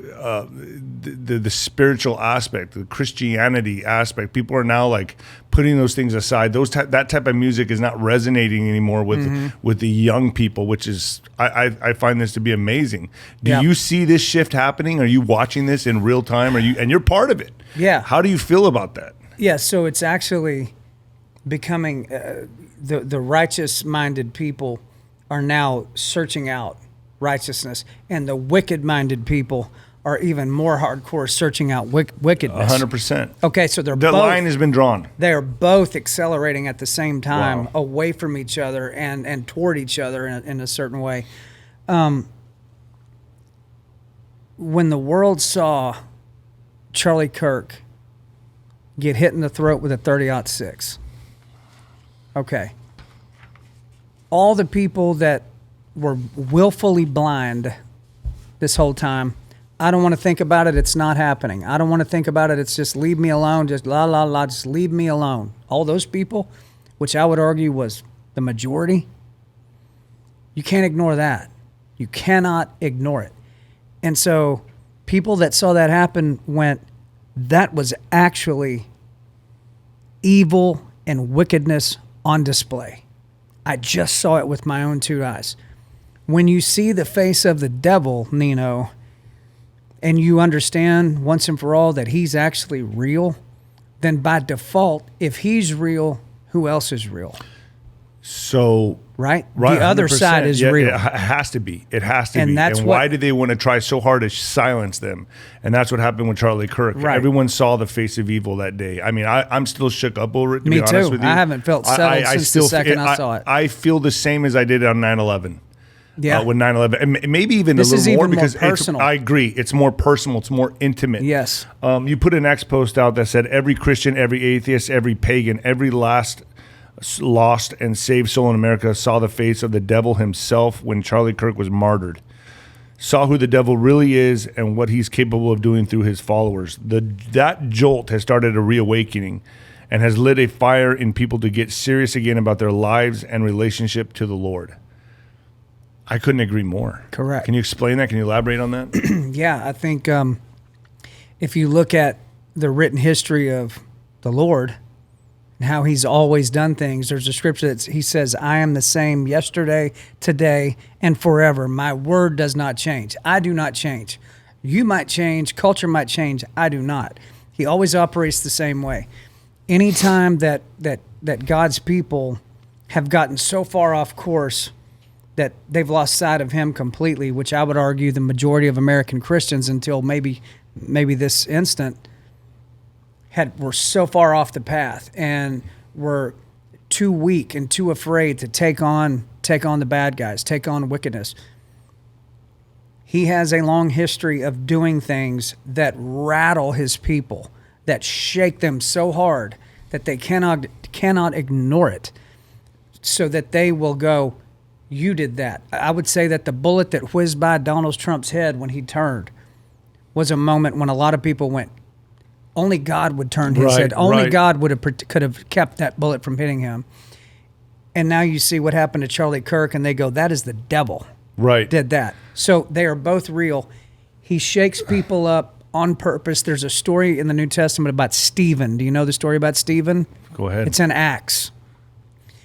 Speaker 1: spiritual aspect, the Christianity aspect. People are now like putting those things aside. That type of music is not resonating anymore with the young people, which is I find this to be amazing. Do you see this shift happening? Are you watching this in real time? And you're part of it? Yeah. How do you feel about that?
Speaker 2: Yeah. So it's actually becoming the righteous-minded people are now searching out righteousness, and the wicked-minded people are even more hardcore searching out wickedness.
Speaker 1: 100%.
Speaker 2: Okay, so the
Speaker 1: line has been drawn.
Speaker 2: They are both accelerating at the same time, away from each other and toward each other in a certain way. When the world saw Charlie Kirk get hit in the throat with a .30-06, okay, all the people that were willfully blind this whole time, I don't want to think about it, it's not happening. I don't want to think about it, it's just leave me alone, just la la la, just leave me alone. All those people, which I would argue was the majority, you can't ignore that. You cannot ignore it. And so people that saw that happen went, that was actually evil and wickedness on display. I just saw it with my own two eyes. When you see the face of the devil, Nino, and you understand once and for all that he's actually real, then by default, if he's real, who else is real?
Speaker 1: So
Speaker 2: right, the other
Speaker 1: 100%.
Speaker 2: side is
Speaker 1: Yeah,
Speaker 2: real.
Speaker 1: It has to be. It has to
Speaker 2: And
Speaker 1: be.
Speaker 2: that's
Speaker 1: and why did they want to try so hard to silence them? And that's what happened with Charlie Kirk.
Speaker 2: Right.
Speaker 1: Everyone saw the face of evil that day. I mean, I'm still shook up over it. To
Speaker 2: Me
Speaker 1: be honest
Speaker 2: too.
Speaker 1: with you.
Speaker 2: I haven't felt settled since the second I saw it.
Speaker 1: I feel the same as I did on 9/11.
Speaker 2: Yeah.
Speaker 1: With 9/11, and maybe even
Speaker 2: This
Speaker 1: a
Speaker 2: is
Speaker 1: little more
Speaker 2: even more
Speaker 1: because
Speaker 2: personal.
Speaker 1: I agree. It's more personal. It's more intimate.
Speaker 2: Yes.
Speaker 1: You put an X post out that said every Christian, every atheist, every pagan, every lost and saved soul in America saw the face of the devil himself when Charlie Kirk was martyred. Saw who the devil really is and what he's capable of doing through his followers. That jolt has started a reawakening and has lit a fire in people to get serious again about their lives and relationship to the Lord. I couldn't agree more.
Speaker 2: Correct.
Speaker 1: Can you explain that? Can you elaborate on that?
Speaker 2: Yeah, I think if you look at the written history of the Lord and how he's always done things, there's a scripture that he says, I am the same yesterday, today, and forever. My word does not change. I do not change. You might change. Culture might change. I do not. He always operates the same way. Anytime that God's people have gotten so far off course that they've lost sight of him completely, which I would argue the majority of American Christians until maybe this instant were so far off the path and were too weak and too afraid to take on the bad guys, take on wickedness. He has a long history of doing things that rattle his people, that shake them so hard that they cannot ignore it, so that they will go, you did that. I would say that the bullet that whizzed by Donald Trump's head when he turned was a moment when a lot of people went, only God would turn his head. Only God could have kept that bullet from hitting him. And now you see what happened to Charlie Kirk, and they go, that is the devil.
Speaker 1: Right.
Speaker 2: Did that. So they are both real. He shakes people up on purpose. There's a story in the New Testament about Stephen. Do you know the story about Stephen?
Speaker 1: Go ahead.
Speaker 2: It's in Acts.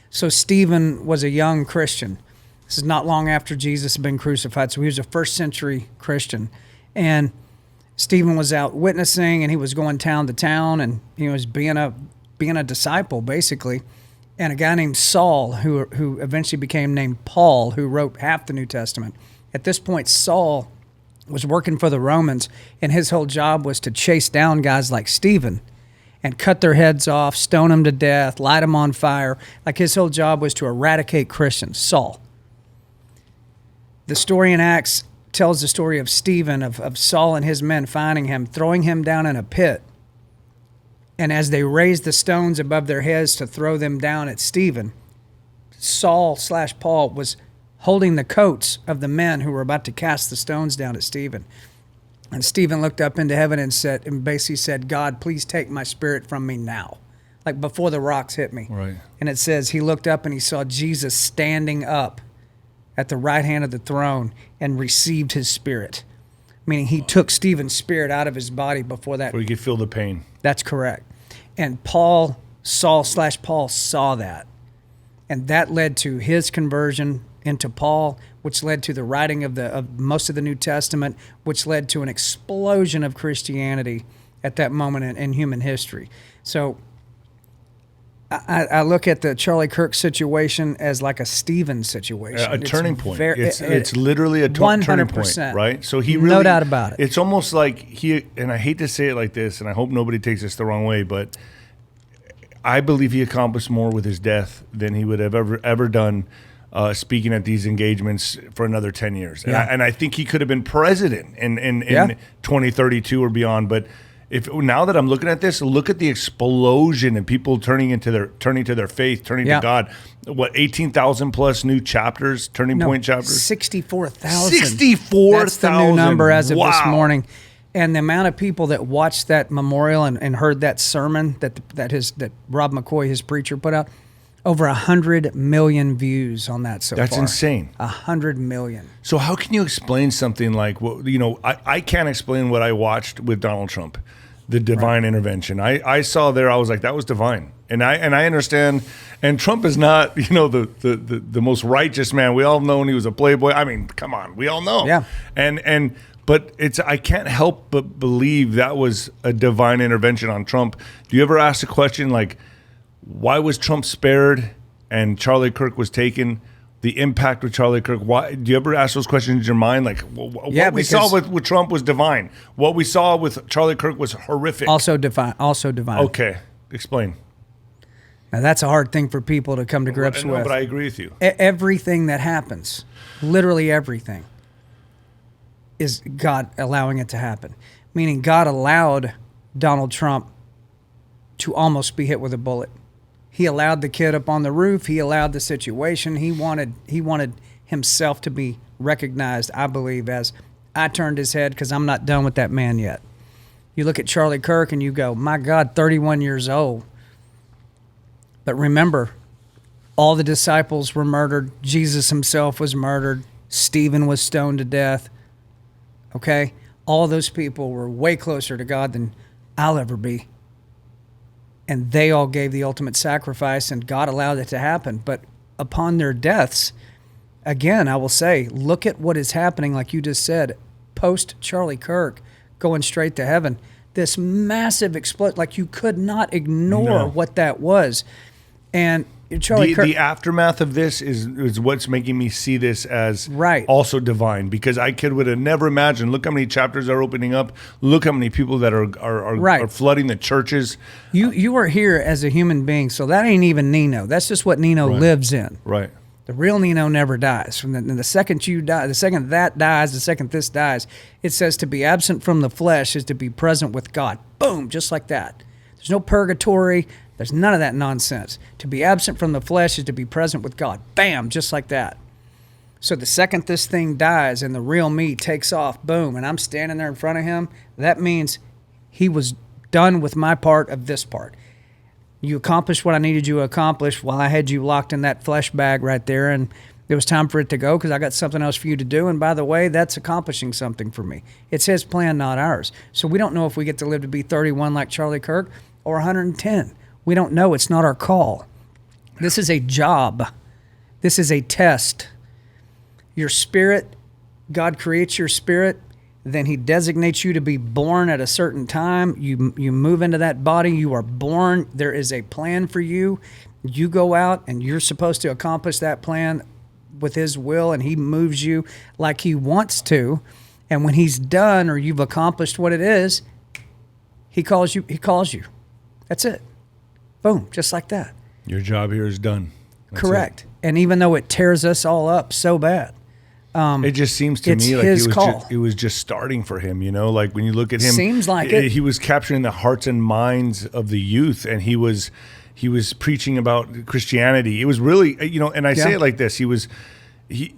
Speaker 2: So Stephen was a young Christian. This is not long after Jesus had been crucified. So he was a first century Christian. And Stephen was out witnessing, and he was going town to town, and he was being a disciple, basically. And a guy named Saul, who eventually became named Paul, who wrote half the New Testament. At this point, Saul was working for the Romans, and his whole job was to chase down guys like Stephen and cut their heads off, stone them to death, light them on fire. Like, his whole job was to eradicate Christians, Saul. The story in Acts tells the story of Stephen, of Saul and his men finding him, throwing him down in a pit. And as they raised the stones above their heads to throw them down at Stephen, Saul/Paul was holding the coats of the men who were about to cast the stones down at Stephen. And Stephen looked up into heaven and basically said, God, please take my spirit from me now. Like, before the rocks hit me.
Speaker 1: Right.
Speaker 2: And it says he looked up and he saw Jesus standing up at the right hand of the throne and received his spirit. Meaning he took Stephen's spirit out of his body before that.
Speaker 1: Where you could feel the pain.
Speaker 2: That's correct. And Saul/Paul saw that. And that led to his conversion into Paul, which led to the writing of most of the New Testament, which led to an explosion of Christianity at that moment in human history. So I look at the Charlie Kirk situation as like a Stephen situation.
Speaker 1: A turning point. It's literally a turning point,
Speaker 2: 100%.
Speaker 1: right? So he really,
Speaker 2: no doubt about it.
Speaker 1: It's almost like and I hate to say it like this, and I hope nobody takes this the wrong way, but I believe he accomplished more with his death than he would have ever done speaking at these engagements for another 10 years.
Speaker 2: Yeah.
Speaker 1: And I think he could have been president in 2032 or beyond, but now that I'm looking at this, look at the explosion and people turning to their faith, turning to God. What, 18,000 plus new chapters, point chapters?
Speaker 2: 64,000.
Speaker 1: 64,000.
Speaker 2: That's the new number as of this
Speaker 1: Wow.
Speaker 2: morning. And the amount of people that watched that memorial and heard that sermon that Rob McCoy, his preacher, put out, over 100 million views on that so far.
Speaker 1: That's insane.
Speaker 2: 100 million.
Speaker 1: So how can you explain something like, I can't explain what I watched with Donald Trump. the divine intervention. I saw there, I was like, that was divine. And I understand. And Trump is not, the most righteous man. We all know he was a playboy. I mean, come on, we all know.
Speaker 2: Yeah.
Speaker 1: But I can't help but believe that was a divine intervention on Trump. Do you ever ask the question, like, why was Trump spared and Charlie Kirk was taken? The impact with Charlie Kirk. Why do you ever ask those questions in your mind? Like, what we saw with Trump was divine. What we saw with Charlie Kirk was horrific.
Speaker 2: Also divine.
Speaker 1: Okay, explain.
Speaker 2: Now that's a hard thing for people to come to grips with.
Speaker 1: But I agree with you.
Speaker 2: Everything that happens, literally everything, is God allowing it to happen. Meaning God allowed Donald Trump to almost be hit with a bullet. He allowed the kid up on the roof. He allowed the situation. He wanted himself to be recognized, I believe, as I turned his head because I'm not done with that man yet. You look at Charlie Kirk and you go, my God, 31 years old. But remember, all the disciples were murdered. Jesus himself was murdered. Stephen was stoned to death. Okay? All those people were way closer to God than I'll ever be. And they all gave the ultimate sacrifice, and God allowed it to happen. But upon their deaths, again, I will say, look at what is happening, like you just said, post Charlie Kirk going straight to heaven. This massive explosion, like you could not ignore what that was. And Charlie Kirk,
Speaker 1: the aftermath of this is what's making me see this as also divine, because I would have never imagined. Look how many chapters are opening up. Look how many people that are flooding the churches.
Speaker 2: You are here as a human being, so that ain't even Nino. That's just what Nino lives in.
Speaker 1: Right.
Speaker 2: The real Nino never dies. From the second you die, the second that dies, the second this dies, it says to be absent from the flesh is to be present with God. Boom, just like that. There's no purgatory. There's none of that nonsense. To be absent from the flesh is to be present with God. Bam, just like that. So the second this thing dies and the real me takes off, boom, and I'm standing there in front of him, that means he was done with my part of this part. You accomplished what I needed you to accomplish while I had you locked in that flesh bag right there, and it was time for it to go because I got something else for you to do. And by the way, that's accomplishing something for me. It's his plan, not ours. So we don't know if we get to live to be 31 like Charlie Kirk or 110. We don't know. It's not our call. This is a job. This is a test. Your spirit, God creates your spirit, then he designates you to be born at a certain time. You move into that body. You are born. There is a plan for you. You go out and you're supposed to accomplish that plan with his will, and he moves you like he wants to. And when he's done or you've accomplished what it is, he calls you. He calls you. That's it. Boom, just like that.
Speaker 1: Your job here is done. That's
Speaker 2: correct. And even though it tears us all up so bad,
Speaker 1: it just seems to me like it was just starting for him, like when you look at him,
Speaker 2: seems like it.
Speaker 1: He was capturing the hearts and minds of the youth, and he was preaching about Christianity. It was really, and I say it like this,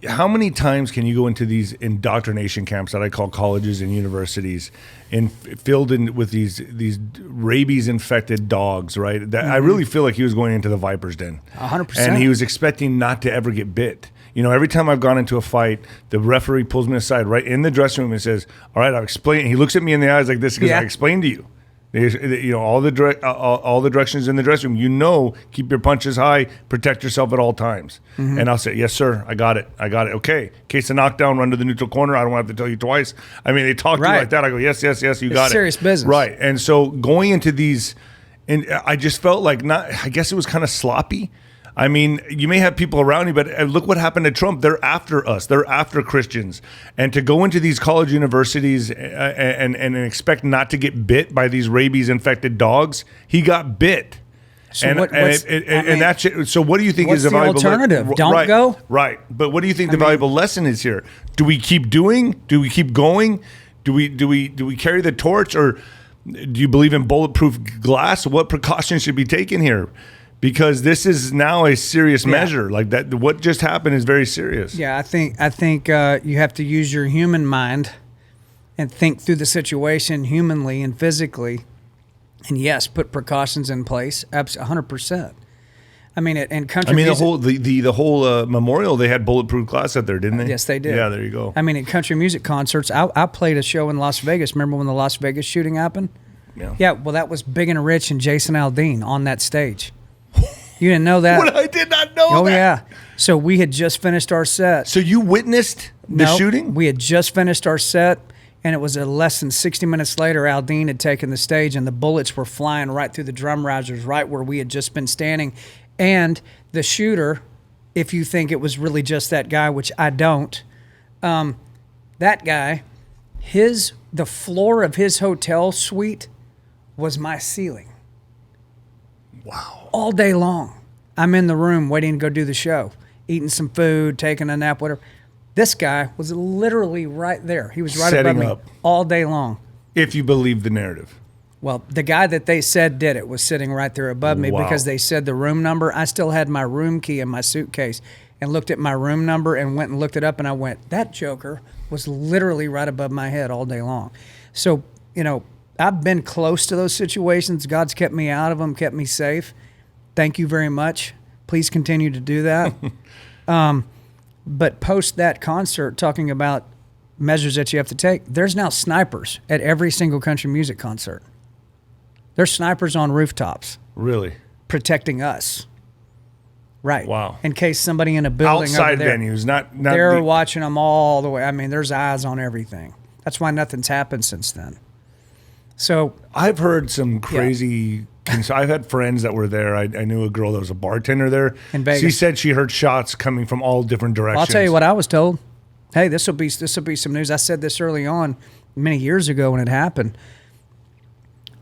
Speaker 1: how many times can you go into these indoctrination camps that I call colleges and universities and filled in with these rabies infected dogs, right? That I really feel like he was going into the viper's den.
Speaker 2: 100%.
Speaker 1: And he was expecting not to ever get bit. Every time I've gone into a fight, the referee pulls me aside right in the dressing room and says, all right, I'll explain. He looks at me in the eyes like this because I explained to you. All the directions in the dressing room. Keep your punches high, protect yourself at all times. Mm-hmm. And I'll say, yes, sir, I got it. Okay. In case of knockdown, run to the neutral corner. I don't have to tell you twice. I mean, they talk to you like that. I go, yes, you got it.
Speaker 2: Serious business.
Speaker 1: Right. And so going into these, and I just felt like I guess it was kind of sloppy. I mean, you may have people around you, but look what happened to Trump. They're after us. They're after Christians. And to go into these college universities and expect not to get bit by these rabies-infected dogs, he got bit. So so what do you think is a valuable
Speaker 2: alternative? Don't go?
Speaker 1: Right. But what do you think the valuable lesson is here? Do we keep doing? Do we keep going? Do we carry the torch? Or do you believe in bulletproof glass? What precautions should be taken here? Because this is now a serious measure. Like that, what just happened is very serious.
Speaker 2: Yeah, I think you have to use your human mind and think through the situation humanly and physically, and yes, put precautions in place. 100%. I mean, in country music,
Speaker 1: the whole memorial, they had bulletproof glass out there, didn't they?
Speaker 2: Yes, they did.
Speaker 1: Yeah, there you go.
Speaker 2: I mean, in country music concerts, I played a show in Las Vegas. Remember when the Las Vegas shooting happened?
Speaker 1: Yeah.
Speaker 2: Yeah, well, that was Big and Rich and Jason Aldean on that stage. You didn't know that?
Speaker 1: What? I did not know
Speaker 2: Oh,
Speaker 1: that.
Speaker 2: yeah. So we had just finished our set.
Speaker 1: So you witnessed the
Speaker 2: Nope,
Speaker 1: shooting?
Speaker 2: We had just finished our set, and it was less than 60 minutes later, Aldean had taken the stage, and the bullets were flying right through the drum risers, right where we had just been standing. And the shooter, if you think it was really just that guy, which I don't, that guy, the floor of his hotel suite was my ceiling.
Speaker 1: Wow.
Speaker 2: All day long. I'm in the room waiting to go do the show, eating some food, taking a nap, whatever. This guy was literally right there. He was right
Speaker 1: Setting
Speaker 2: above me
Speaker 1: up.
Speaker 2: all day long.
Speaker 1: If you believe the narrative.
Speaker 2: Well, the guy that they said did it was sitting right there above me
Speaker 1: Wow.
Speaker 2: because they said the room number. I still had my room key in my suitcase and looked at my room number and went and looked it up, and I went, that joker was literally right above my head all day long. So, you know, I've been close to those situations. God's kept me out of them, kept me safe. Thank you very much. Please continue to do that. But post that concert, talking about measures that you have to take, there's now snipers at every single country music concert. There's snipers on rooftops
Speaker 1: Really?
Speaker 2: protecting us. Right.
Speaker 1: Wow.
Speaker 2: In case somebody in a building
Speaker 1: Outside
Speaker 2: over there,
Speaker 1: venues, not
Speaker 2: they're
Speaker 1: the-
Speaker 2: watching them all the way. I mean, there's eyes on everything. That's why nothing's happened since then. So
Speaker 1: I've heard some crazy. I've had friends that were there. I knew a girl that was a bartender there.
Speaker 2: In Vegas.
Speaker 1: She said she heard shots coming from all different directions.
Speaker 2: I'll tell you what I was told. Hey, this will be some news. I said this early on, many years ago when it happened.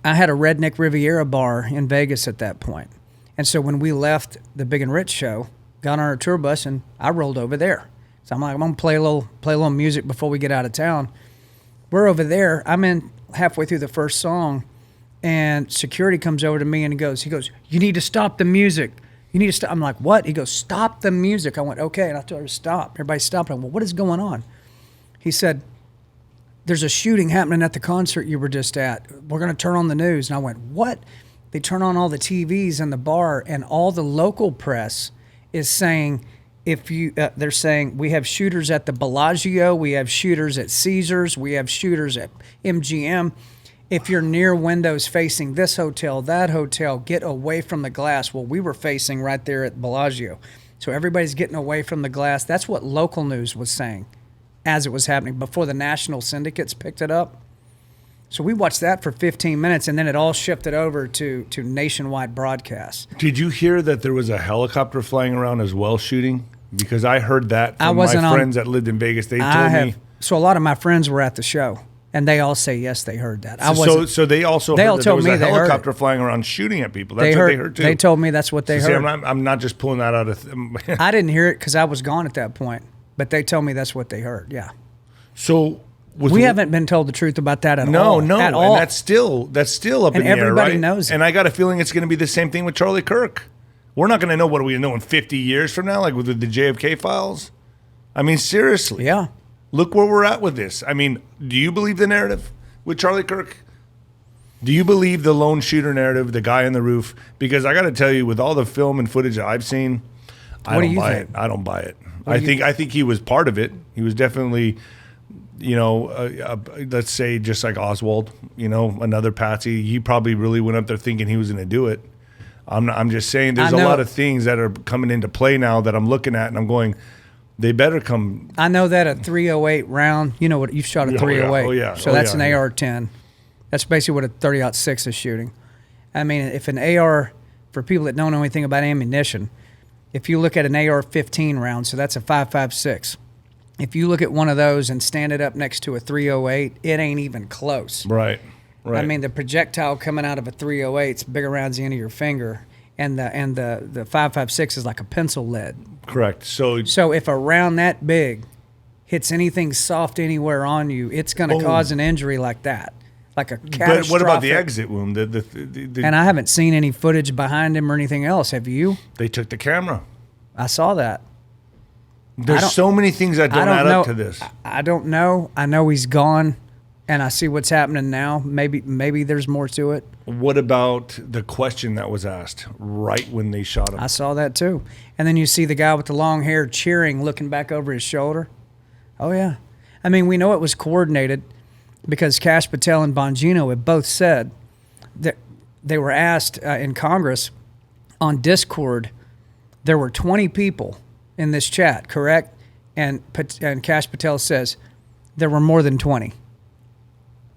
Speaker 2: I had a redneck Riviera bar in Vegas at that point. And so when we left the Big and Rich show, got on our tour bus, and I rolled over there. So I'm like, I'm gonna play a little music before we get out of town. We're over there. I'm in halfway through the first song, and security comes over to me and he goes, you need to stop the music. You need to stop. I'm like, what? He goes, stop the music. I went, okay. And I told her to stop. Everybody stopped. I went, well, what is going on? He said, there's a shooting happening at the concert you were just at. We're going to turn on the news. And I went, what? They turn on all the TVs in the bar, and all the local press is saying, they're saying we have shooters at the Bellagio, we have shooters at Caesars, we have shooters at MGM. If you're near windows facing this hotel, that hotel, get away from the glass. Well, we were facing right there at Bellagio. So everybody's getting away from the glass. That's what local news was saying as it was happening before the national syndicates picked it up. So we watched that for 15 minutes, and then it all shifted over to nationwide broadcasts.
Speaker 1: Did you hear that there was a helicopter flying around as well shooting? Because I heard that from my friends that lived in Vegas. They told me.
Speaker 2: So a lot of my friends were at the show, and they all say yes, they heard that.
Speaker 1: So they also
Speaker 2: They
Speaker 1: heard
Speaker 2: all
Speaker 1: that there
Speaker 2: told
Speaker 1: was
Speaker 2: me
Speaker 1: a
Speaker 2: they heard
Speaker 1: helicopter
Speaker 2: it.
Speaker 1: flying around shooting at people. That's what they heard too.
Speaker 2: They told me that's what they
Speaker 1: See,
Speaker 2: heard.
Speaker 1: I'm not just pulling that out of.
Speaker 2: I didn't hear it because I was gone at that point, but they told me that's what they heard. Yeah.
Speaker 1: So
Speaker 2: we haven't been told the truth about that at all.
Speaker 1: No,
Speaker 2: at
Speaker 1: and
Speaker 2: all.
Speaker 1: that's still up in the air,
Speaker 2: everybody
Speaker 1: right?
Speaker 2: knows it.
Speaker 1: And I got a feeling it's going to be the same thing with Charlie Kirk. We're not going to know what we know in 50 years from now, like with the JFK files. I mean, seriously.
Speaker 2: Yeah.
Speaker 1: Look where we're at with this. I mean, do you believe the narrative with Charlie Kirk? Do you believe the lone shooter narrative, the guy on the roof? Because I got to tell you, with all the film and footage that I've seen, I don't buy it. I don't buy it. I think he was part of it. He was definitely, let's say just like Oswald, another Patsy. He probably really went up there thinking he was going to do it. I'm just saying there's a lot of things that are coming into play now that I'm looking at and I'm going, they better come.
Speaker 2: I know that a 308 round, you know what, you've shot a 308.
Speaker 1: Oh, yeah.
Speaker 2: So that's an AR-10. That's basically what a 30-06 is shooting. I mean, if an AR, for people that don't know anything about ammunition, if you look at an AR-15 round, so that's a 5.56. If you look at one of those and stand it up next to a 308, it ain't even close.
Speaker 1: Right.
Speaker 2: I mean, the projectile coming out of a 308 is big around the end of your finger, and the 5.56 is like a pencil lead.
Speaker 1: Correct. So
Speaker 2: if a round that big hits anything soft anywhere on you, it's going to cause an injury like that, like a catastrophic.
Speaker 1: But what about the exit wound? The
Speaker 2: and I haven't seen any footage behind him or anything else. Have you?
Speaker 1: They took the camera.
Speaker 2: I saw that.
Speaker 1: There's so many things that don't add up to this.
Speaker 2: I don't know. I know he's gone, and I see what's happening now. Maybe there's more to it.
Speaker 1: What about the question that was asked right when they shot him?
Speaker 2: I saw that too. And then you see the guy with the long hair cheering, looking back over his shoulder. Oh, yeah. I mean, we know it was coordinated because 𝗪𝗏 and Bongino have both said they were asked in Congress on Discord, there were 20 people in this chat, correct? And 𝗏𝗃 Patel says there were more than 20.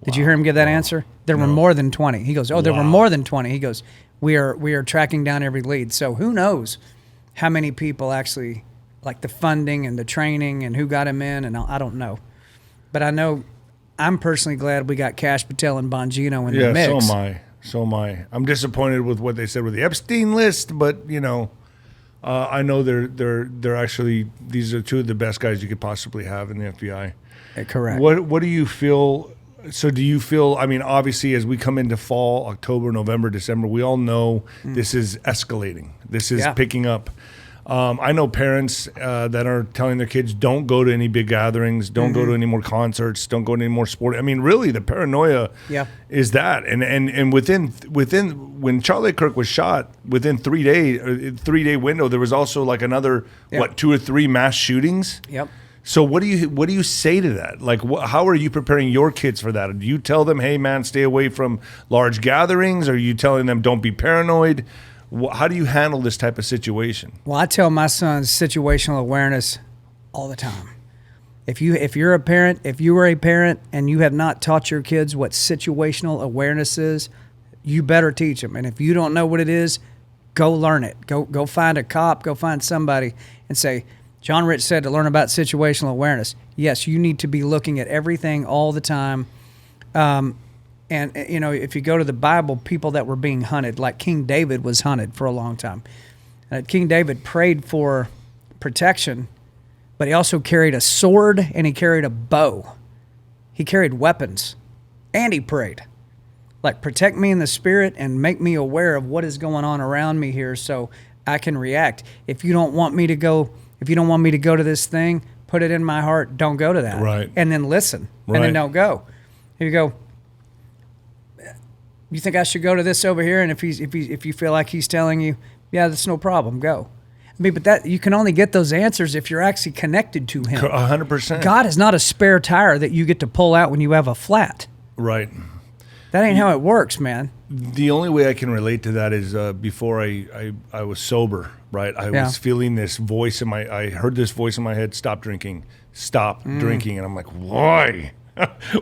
Speaker 2: Did you hear him give that answer? There were more than 20. He goes, oh, there were more than 20. He goes, we are tracking down every lead. So who knows how many people actually, like the funding and the training and who got him in, and I don't know. But I know I'm personally glad we got 𝗏𝗃 Patel and Bongino in the mix.
Speaker 1: Yeah, so am I. I'm disappointed with what they said with the Epstein list, but, you know, I know they're actually, these are two of the best guys you could possibly have in the FBI.
Speaker 2: Correct.
Speaker 1: What do you feel? So do you feel, I mean, obviously as we come into fall, October, November, December, we all know this is escalating. This is picking up. I know parents that are telling their kids, don't go to any big gatherings, don't go to any more concerts, don't go to any more sport. I mean, really, the paranoia is that. And within when Charlie Kirk was shot, within 3-day window, there was also like another, 2 or 3 mass shootings?
Speaker 2: Yep.
Speaker 1: So what do you say to that? Like, how are you preparing your kids for that? Do you tell them, hey, man, stay away from large gatherings? Or are you telling them, don't be paranoid? How do you handle this type of situation?
Speaker 2: Well, I tell my sons situational awareness all the time. If you're a parent, if you are a parent and you have not taught your kids what situational awareness is, you better teach them. And if you don't know what it is, go learn it. Go find a cop, go find somebody and say, John Rich said to learn about situational awareness. Yes, you need to be looking at everything all the time. And, you know, if you go to the Bible, people that were being hunted, like King David was hunted for a long time. King David prayed for protection, but he also carried a sword and he carried a bow. He carried weapons and he prayed. Like, protect me in the spirit and make me aware of what is going on around me here so I can react. If you don't want me to go to this thing, put it in my heart, don't go to that.
Speaker 1: Right.
Speaker 2: And then listen. Right. And then don't go. If you go, you think I should go to this over here? And if you feel like he's telling you, yeah, that's no problem, go. I mean, but that you can only get those answers if you're actually connected to him.
Speaker 1: 100%.
Speaker 2: God is not a spare tire that you get to pull out when you have a flat.
Speaker 1: Right.
Speaker 2: That ain't how it works, man.
Speaker 1: The only way I can relate to that is before I was sober, right? I was feeling this voice I heard this voice in my head, stop drinking, drinking. And I'm like, why?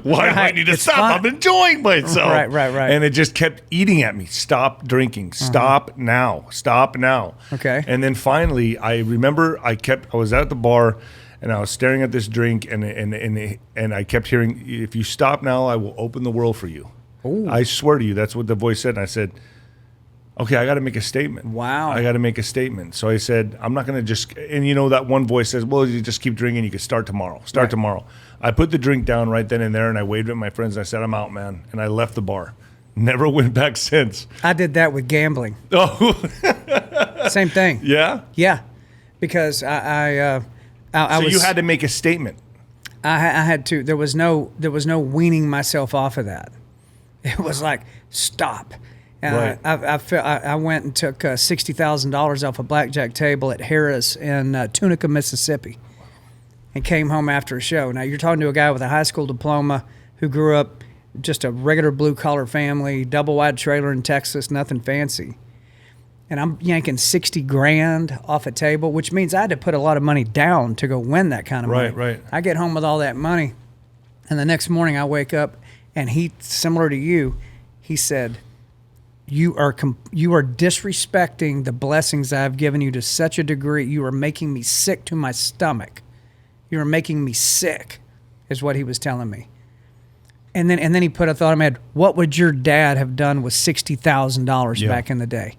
Speaker 1: Why do I need to stop? Fun. I'm enjoying myself.
Speaker 2: Right.
Speaker 1: And it just kept eating at me. Stop drinking. Stop now. Stop now.
Speaker 2: Okay.
Speaker 1: And then finally, I remember I was at the bar and I was staring at this drink and I kept hearing, if you stop now, I will open the world for you. Ooh. I swear to you, that's what the voice said. And I said, okay, I got to make a statement.
Speaker 2: Wow.
Speaker 1: I got to make a statement. So I said, I'm not going to just, and you know, that one voice says, well, you just keep drinking. You can start tomorrow. Tomorrow. I put the drink down right then and there and I waved at my friends and I said, I'm out, man. And I left the bar. Never went back since.
Speaker 2: I did that with gambling.
Speaker 1: Oh.
Speaker 2: Same thing.
Speaker 1: Yeah?
Speaker 2: Yeah. Because I
Speaker 1: so you had to make a statement.
Speaker 2: I had to. There was no weaning myself off of that. It was like, stop. And
Speaker 1: right.
Speaker 2: I went and took $60,000 off a blackjack table at Harris in Tunica, Mississippi, and came home after a show. Now, you're talking to a guy with a high school diploma who grew up just a regular blue-collar family, double-wide trailer in Texas, nothing fancy. And I'm yanking $60,000 off a table, which means I had to put a lot of money down to go win that kind of money.
Speaker 1: Right.
Speaker 2: I get home with all that money, and the next morning I wake up, and he, similar to you, he said, you are disrespecting the blessings I've given you to such a degree. You are making me sick to my stomach. You are making me sick, is what he was telling me. And then he put a thought in my head, what would your dad have done with $60,000 back in the day?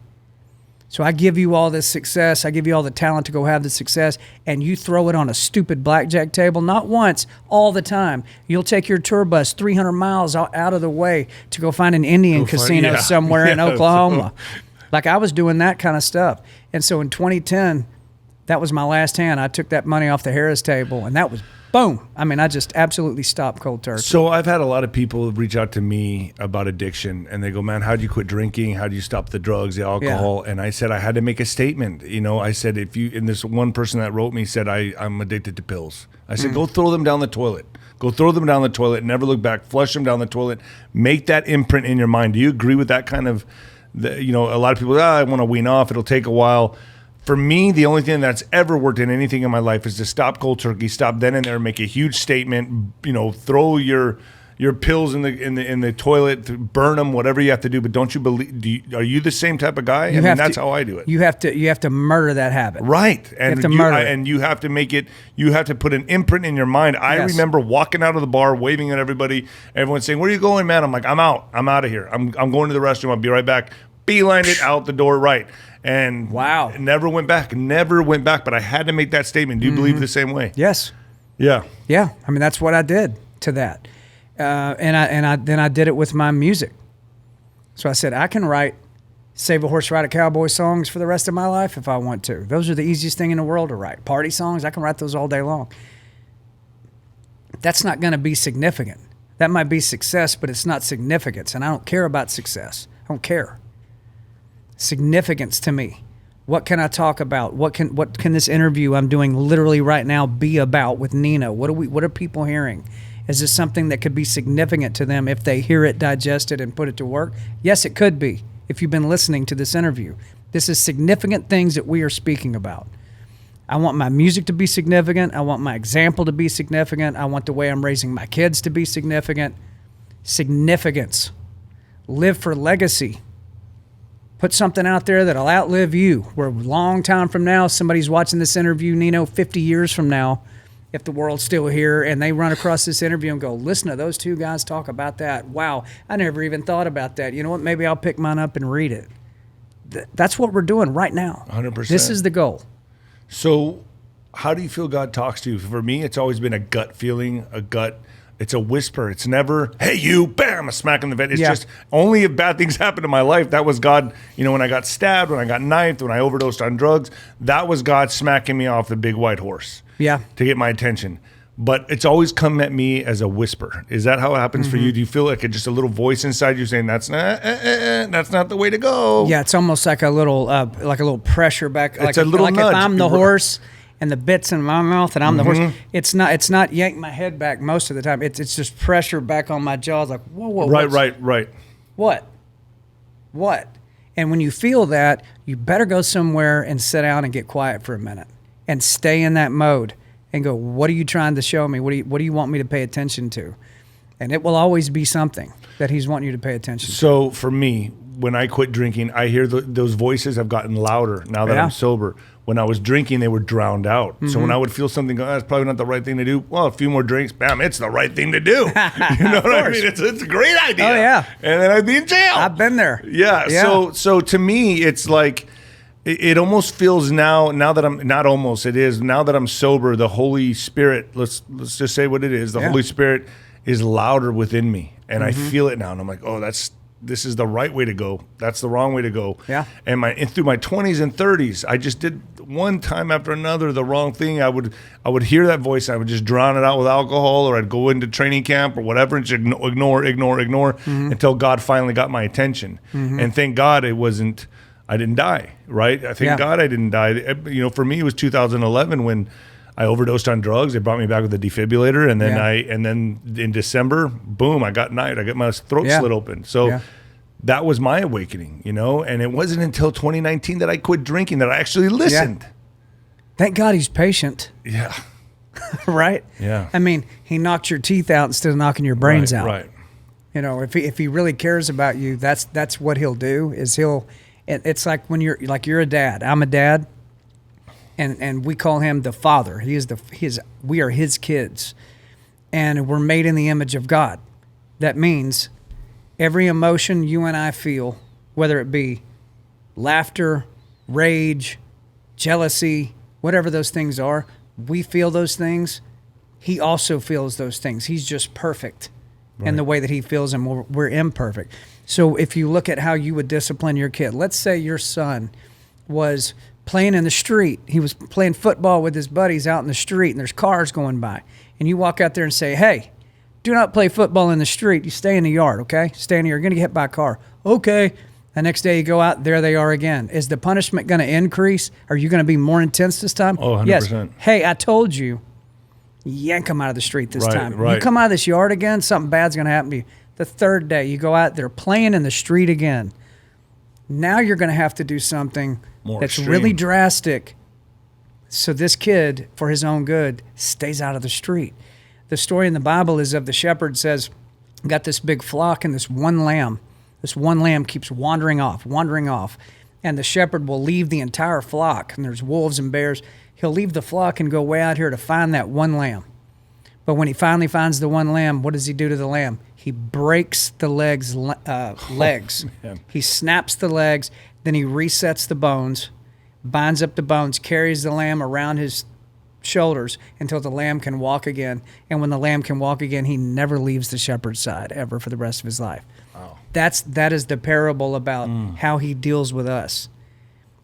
Speaker 2: So I give you all this success. I give you all the talent to go have the success, and you throw it on a stupid blackjack table, not once, all the time. You'll take your tour bus 300 miles out of the way to go find an Indian casino somewhere in Oklahoma. Like, I was doing that kind of stuff. And so in 2010, that was my last hand. I took that money off the Harris table, and that was boom. I mean, I just absolutely stopped cold turkey.
Speaker 1: So I've had a lot of people reach out to me about addiction, and they go, man, how do you quit drinking? How do you stop the drugs, the alcohol? And I said, I had to make a statement. You know, I said, and this one person that wrote me said, I'm addicted to pills. I said, go throw them down the toilet. Go throw them down the toilet, never look back, flush them down the toilet, make that imprint in your mind. Do you agree with that kind of, a lot of people, I want to wean off, it'll take a while. For me, the only thing that's ever worked in anything in my life is to stop cold turkey, stop then and there, make a huge statement, throw your pills in the toilet, burn them, whatever you have to do. But don't you believe? Are you the same type of guy? That's how I do it.
Speaker 2: You have to murder that habit,
Speaker 1: right? And
Speaker 2: you have to murder it.
Speaker 1: And you have to make it. You have to put an imprint in your mind. I remember walking out of the bar, waving at everybody. Everyone saying, "Where are you going, man?" I'm like, "I'm out. I'm out of here. I'm going to the restroom. I'll be right back." Beelined it out the door, right? And
Speaker 2: wow,
Speaker 1: never went back. Never went back. But I had to make that statement. Do you believe the same way?
Speaker 2: Yes.
Speaker 1: Yeah.
Speaker 2: Yeah. I mean, that's what I did to that. And I did it with my music. So I said, I can write Save a Horse, Ride a Cowboy songs for the rest of my life if I want to. Those are the easiest thing in the world to write. Party songs, I can write those all day long. That's not going to be significant. That might be success, but it's not significance. And I don't care about success. I don't care. Significance to me. What can I talk about? What can this interview I'm doing literally right now be about with Nino? What are people hearing? Is this something that could be significant to them if they hear it, digest it, and put it to work? Yes, it could be if you've been listening to this interview. This is significant things that we are speaking about. I want my music to be significant. I want my example to be significant. I want the way I'm raising my kids to be significant. Significance. Live for legacy. Put something out there that'll outlive you. Where a long time from now, somebody's watching this interview, Nino, 50 years from now, if the world's still here, and they run across this interview and go, listen to those two guys talk about that. Wow, I never even thought about that. You know what? Maybe I'll pick mine up and read it. That's what we're doing right now.
Speaker 1: 100%.
Speaker 2: This is the goal.
Speaker 1: So how do you feel God talks to you? For me, it's always been a gut feeling, it's a whisper. It's never, hey, you, bam, a smack in the face. It's just only if bad things happen in my life. That was God, when I got stabbed, when I got knifed, when I overdosed on drugs, that was God smacking me off the big white horse. Yeah. To get my attention. But it's always come at me as a whisper. Is that how it happens for you? Do you feel like just a little voice inside you saying that's not the way to go?
Speaker 2: Yeah, it's almost like a little pressure back.
Speaker 1: It's a little nudge.
Speaker 2: If I'm the horse and the bit's in my mouth and I'm the horse, it's not yank my head back most of the time. It's just pressure back on my jaws. Like whoa.
Speaker 1: Right.
Speaker 2: What? And when you feel that, you better go somewhere and sit down and get quiet for a minute and stay in that mode and go, what are you trying to show me? What do you want me to pay attention to? And it will always be something that he's wanting you to pay attention to.
Speaker 1: So for me, when I quit drinking, I hear those voices have gotten louder now that I'm sober. When I was drinking, they were drowned out. So when I would feel something go, that's probably not the right thing to do. Well, a few more drinks, bam, it's the right thing to do. You know what I mean? It's a great idea.
Speaker 2: Oh, yeah.
Speaker 1: And then I'd be in jail.
Speaker 2: I've been there.
Speaker 1: Yeah. So to me, it's like, it almost feels now that I'm not almost, it is now that I'm sober, the Holy Spirit, let's just say what it is. The Holy Spirit is louder within me. And I feel it now. And I'm like, oh, this is the right way to go. That's the wrong way to go. Yeah. And through my 20s and 30s, I just did one time after another the wrong thing. I would hear that voice. I would just drown it out with alcohol, or I'd go into training camp or whatever and just ignore until God finally got my attention. And thank God I didn't die, right? I thank God I didn't die. For me, it was 2011 when I overdosed on drugs. They brought me back with a defibrillator, and then in December, boom, I got knifed. I got my throat slit open. So that was my awakening, and it wasn't until 2019 that I quit drinking that I actually listened.
Speaker 2: Thank God he's patient.
Speaker 1: Yeah.
Speaker 2: Right?
Speaker 1: Yeah.
Speaker 2: I mean, he knocked your teeth out instead of knocking your brains out.
Speaker 1: Right.
Speaker 2: If he really cares about you, that's what he'll do. It's like when you're a dad. I'm a dad. And we call him the Father. We are his kids, and we're made in the image of God. That means every emotion you and I feel, whether it be laughter, rage, jealousy, whatever those things are, we feel those things. He also feels those things. He's just perfect in the way that he feels them. We're imperfect. So if you look at how you would discipline your kid, let's say your son was playing in the street. He was playing football with his buddies out in the street, and there's cars going by. And you walk out there and say, hey, do not play football in the street. You stay in the yard, okay? Stay in here. You're going to get hit by a car. Okay. The next day you go out, there they are again. Is the punishment going to increase? Are you going to be more intense this time?
Speaker 1: Oh, 100%.
Speaker 2: Yes. Hey, I told you yank them out of the street this
Speaker 1: Right,
Speaker 2: time.
Speaker 1: right.
Speaker 2: You come out of this yard again, something bad's going to happen to you. The third day, you go out there playing in the street again. Now you're going to have to do something
Speaker 1: More
Speaker 2: that's
Speaker 1: extreme.
Speaker 2: really drastic. So this kid, for his own good, stays out of the street. The story in the Bible is of the shepherd says, got this big flock and this one lamb. This one lamb keeps wandering off. And the shepherd will leave the entire flock. And there's wolves and bears. He'll leave the flock and go way out here to find that one lamb. But when he finally finds the one lamb, what does he do to the lamb? He breaks the legs.
Speaker 1: Man.
Speaker 2: He snaps the legs. Then he resets the bones, binds up the bones, carries the lamb around his shoulders until the lamb can walk again. And when the lamb can walk again, he never leaves the shepherd's side ever for the rest of his life.
Speaker 1: Wow.
Speaker 2: That is the parable about how he deals with us.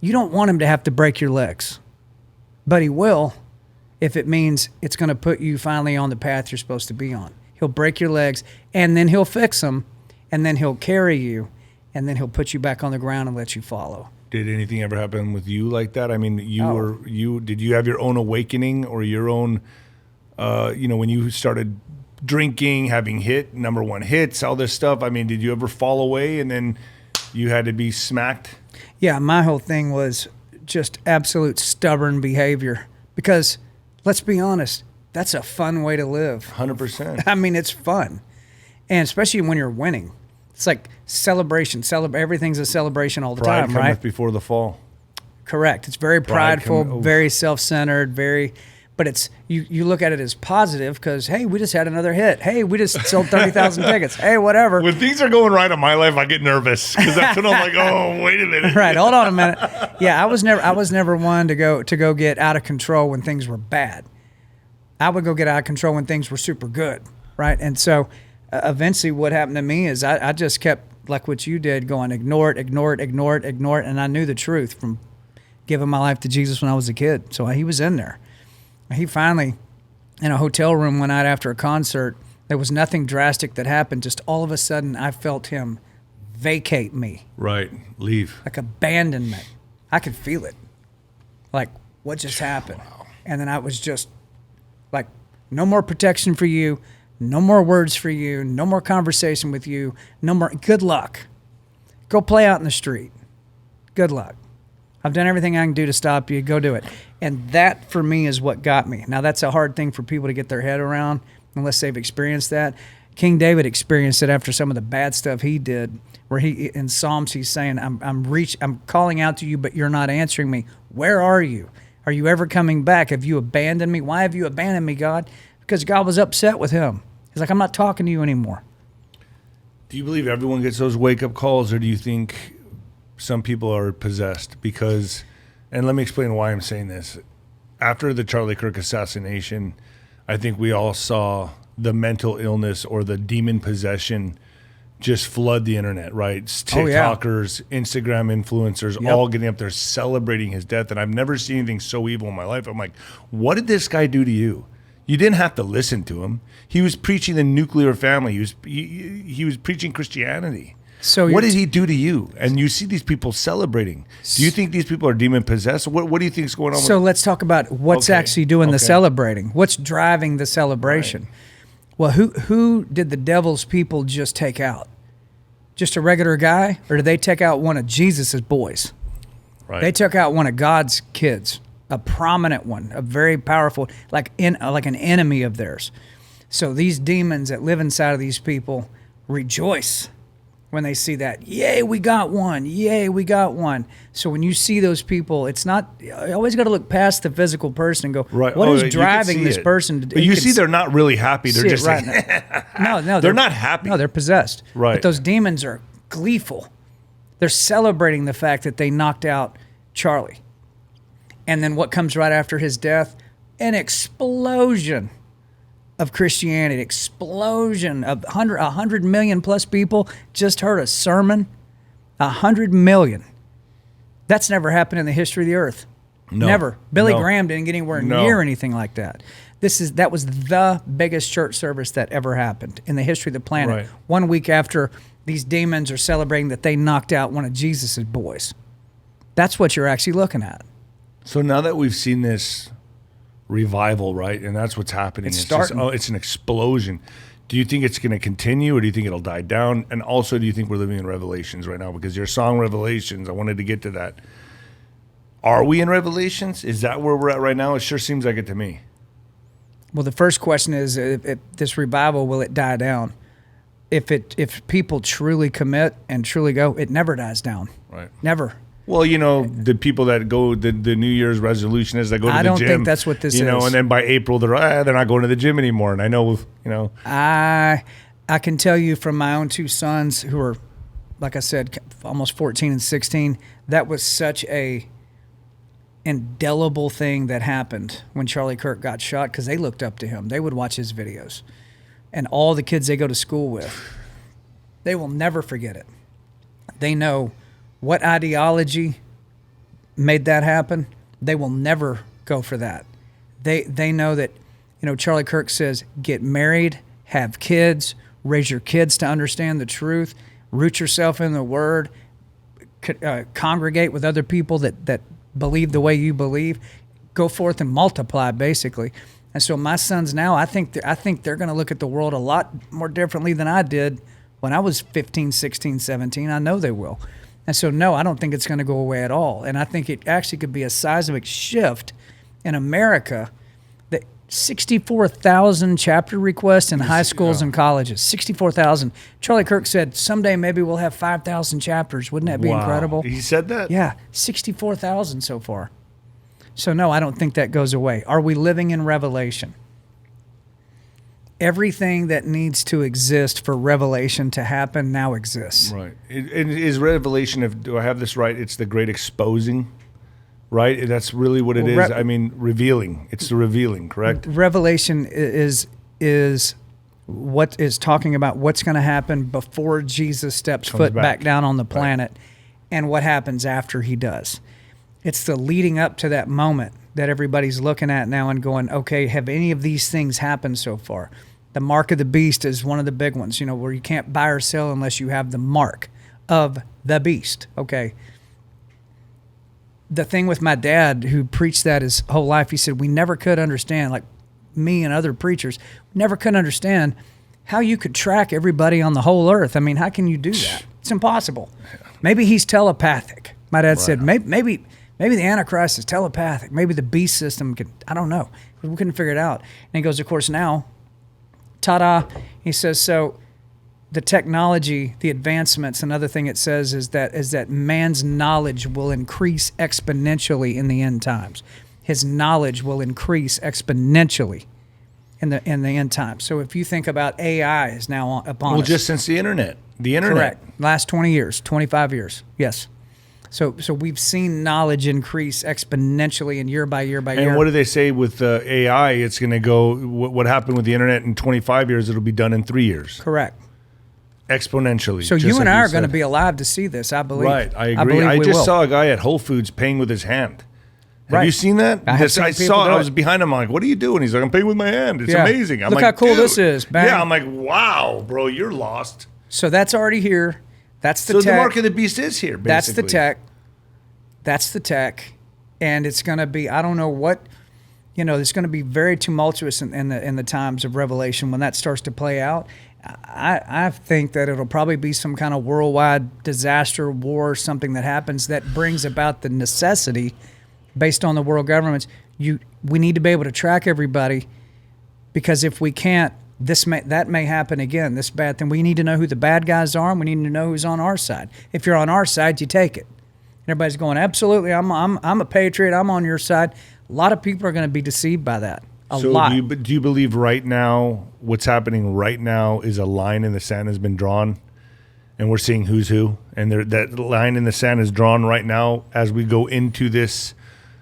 Speaker 2: You don't want him to have to break your legs, but he will if it means it's going to put you finally on the path you're supposed to be on. He'll break your legs, and then he'll fix them, and then he'll carry you, and then he'll put you back on the ground and let you follow.
Speaker 1: Did anything ever happen with you like that? I mean, did you have your own awakening or your own, when you started drinking, having number one hits, all this stuff? I mean, did you ever fall away and then you had to be smacked?
Speaker 2: Yeah, my whole thing was just absolute stubborn behavior because, let's be honest, that's a fun way to live.
Speaker 1: 100%.
Speaker 2: I mean, it's fun. And especially when you're winning. It's like celebration. Everything's a celebration all the
Speaker 1: Pride
Speaker 2: time,
Speaker 1: cometh
Speaker 2: right?
Speaker 1: before the fall.
Speaker 2: Correct. It's very prideful, very self-centered, but it's you look at it as positive because, hey, we just had another hit. Hey, we just sold 30,000 tickets. Hey, whatever.
Speaker 1: When things are going right in my life, I get nervous because that's when I'm like, oh, wait a minute.
Speaker 2: Right. Hold on a minute. Yeah, I was never one to go get out of control when things were bad. I would go get out of control when things were super good, right? And so eventually what happened to me is I just kept, like what you did, going ignore it, and I knew the truth from giving my life to Jesus when I was a kid. So he was in there. He finally, in a hotel room one night after a concert, there was nothing drastic that happened. Just all of a sudden, I felt him vacate me.
Speaker 1: Right. Leave.
Speaker 2: Like abandonment. I could feel it. Like, what just happened?
Speaker 1: Wow.
Speaker 2: And then I was just like, no more protection for you, no more words for you, no more conversation with you, no more, good luck. Go play out in the street. Good luck. I've done everything I can do to stop you. Go do it. And that, for me, is what got me. Now, that's a hard thing for people to get their head around unless they've experienced that. King David experienced it after some of the bad stuff he did, where in Psalms he's saying, I'm calling out to you, but you're not answering me. Where are you? Are you ever coming back? Have you abandoned me? Why have you abandoned me, God? Because God was upset with him. He's like, I'm not talking to you anymore.
Speaker 1: Do you believe everyone gets those wake-up calls, or do you think some people are possessed? Because, and let me explain why I'm saying this. After the Charlie Kirk assassination, I think we all saw the mental illness or the demon possession just flood the internet, right? TikTokers, Instagram influencers, all getting up there celebrating his death. And I've never seen anything so evil in my life. I'm like, what did this guy do to you? You didn't have to listen to him. He was preaching the nuclear family. He was preaching Christianity. So what did he do to you? And you see these people celebrating. Do you think these people are demon possessed? What do you think is going on?
Speaker 2: So let's talk about what's actually doing the celebrating. What's driving the celebration? Right. Well, who did the devil's people just take out? Just a regular guy? Or did they take out one of Jesus's boys? Right. They took out one of God's kids, a prominent one, a very powerful, like an enemy of theirs. So these demons that live inside of these people rejoice when they see that. Yay, we got one. Yay, we got one. So when you see those people, it's not, you always got to look past the physical person and go, what is driving this person to do?
Speaker 1: But you see they're not really happy. They're just like,
Speaker 2: no,
Speaker 1: they're not happy.
Speaker 2: No, they're possessed.
Speaker 1: Right.
Speaker 2: But those demons are gleeful. They're celebrating the fact that they knocked out Charlie. And then what comes right after his death? An explosion of Christianity, explosion of 100 million plus people just heard a sermon. 100 million. That's never happened in the history of the earth. No, never. Billy Graham didn't get anywhere near anything like that. That was the biggest church service that ever happened in the history of the planet. Right. 1 week after these demons are celebrating that they knocked out one of Jesus's boys. That's what you're actually looking at.
Speaker 1: So now that we've seen this revival, right? And that's what's happening.
Speaker 2: It's starting.
Speaker 1: It's an explosion. Do you think it's going to continue, or do you think it'll die down? And also, do you think we're living in Revelations right now? Because your song Revelations, I wanted to get to that. Are we in Revelations? Is that where we're at right now? It sure seems like it to me.
Speaker 2: Well, the first question is, if this revival, will it die down? If people truly commit and truly go, it never dies down.
Speaker 1: Right.
Speaker 2: Never.
Speaker 1: Well, the people that go, the New Year's resolution is that go to the gym.
Speaker 2: I don't think that's what this is.
Speaker 1: And then by April, they're not going to the gym anymore. And I know,
Speaker 2: I can tell you from my own two sons who are, like I said, almost 14 and 16, that was such a indelible thing that happened when Charlie Kirk got shot, because they looked up to him. They would watch his videos. And all the kids they go to school with, they will never forget it. They know what ideology made that happen. They will never go for that. They know that, Charlie Kirk says, get married, have kids, raise your kids to understand the truth, root yourself in the Word, congregate with other people that believe the way you believe, go forth and multiply, basically. And so my sons now, I think they're going to look at the world a lot more differently than I did when I was 15, 16, 17. I know they will. And so, no, I don't think it's going to go away at all. And I think it actually could be a seismic shift in America. That 64,000 chapter requests in high schools and colleges. 64,000. Charlie Kirk said, someday maybe we'll have 5,000 chapters. Wouldn't that be incredible?
Speaker 1: He said that?
Speaker 2: Yeah, 64,000 so far. So, no, I don't think that goes away. Are we living in Revelation? Everything that needs to exist for Revelation to happen now exists.
Speaker 1: Right. Is Revelation, do I have this right, it's the great exposing, right? That's really what it is. I mean, revealing. It's the revealing, correct?
Speaker 2: Revelation is what is talking about what's going to happen before Jesus steps foot back down on the planet, and what happens after he does. It's the leading up to that moment that everybody's looking at now and going, okay, have any of these things happened so far? The mark of the beast is one of the big ones, where you can't buy or sell unless you have the mark of the beast. Okay. The thing with my dad, who preached that his whole life, he said, we never could understand, like me and other preachers, never could understand how you could track everybody on the whole earth. I mean, how can you do that? It's impossible. Maybe he's telepathic. My dad said, maybe the Antichrist is telepathic. Maybe the beast system I don't know. We couldn't figure it out. And he goes, of course, now, ta-da. He says, so the technology, the advancements, another thing it says is that man's knowledge will increase exponentially in the end times. His knowledge will increase exponentially in the end times. So if you think about AI is now upon us.
Speaker 1: Well, just since the internet.
Speaker 2: Correct. Last 20 years, 25 years. Yes. So we've seen knowledge increase exponentially and year by year by year.
Speaker 1: And what do they say with AI? It's going to go, what happened with the internet in 25 years, it'll be done in 3 years.
Speaker 2: Correct.
Speaker 1: Exponentially.
Speaker 2: So you and I are going to be alive to see this, I believe.
Speaker 1: Right, I agree. I just saw a guy at Whole Foods paying with his hand. Have you seen that? I was behind him. I'm like, what are you doing? He's like, I'm paying with my hand. It's amazing. I'm
Speaker 2: Look how cool this is. Bang.
Speaker 1: Yeah, I'm like, wow, bro, you're lost.
Speaker 2: So that's already here. That's the tech.
Speaker 1: So the mark of the beast is here, basically.
Speaker 2: That's the tech. That's the tech. And it's going to be, I don't know what, it's going to be very tumultuous in the times of Revelation when that starts to play out. I think that it'll probably be some kind of worldwide disaster, war, something that happens that brings about the necessity, based on the world governments, we need to be able to track everybody, because if we can't, that may happen again, this bad thing. We need to know who the bad guys are, and we need to know who's on our side. If you're on our side, you take it. Everybody's going, absolutely, I'm a patriot, I'm on your side. A lot of people are going to be deceived by that. A lot.
Speaker 1: Do you believe right now, what's happening right now is a line in the sand has been drawn, and we're seeing who's who, and that line in the sand is drawn right now as we go into this?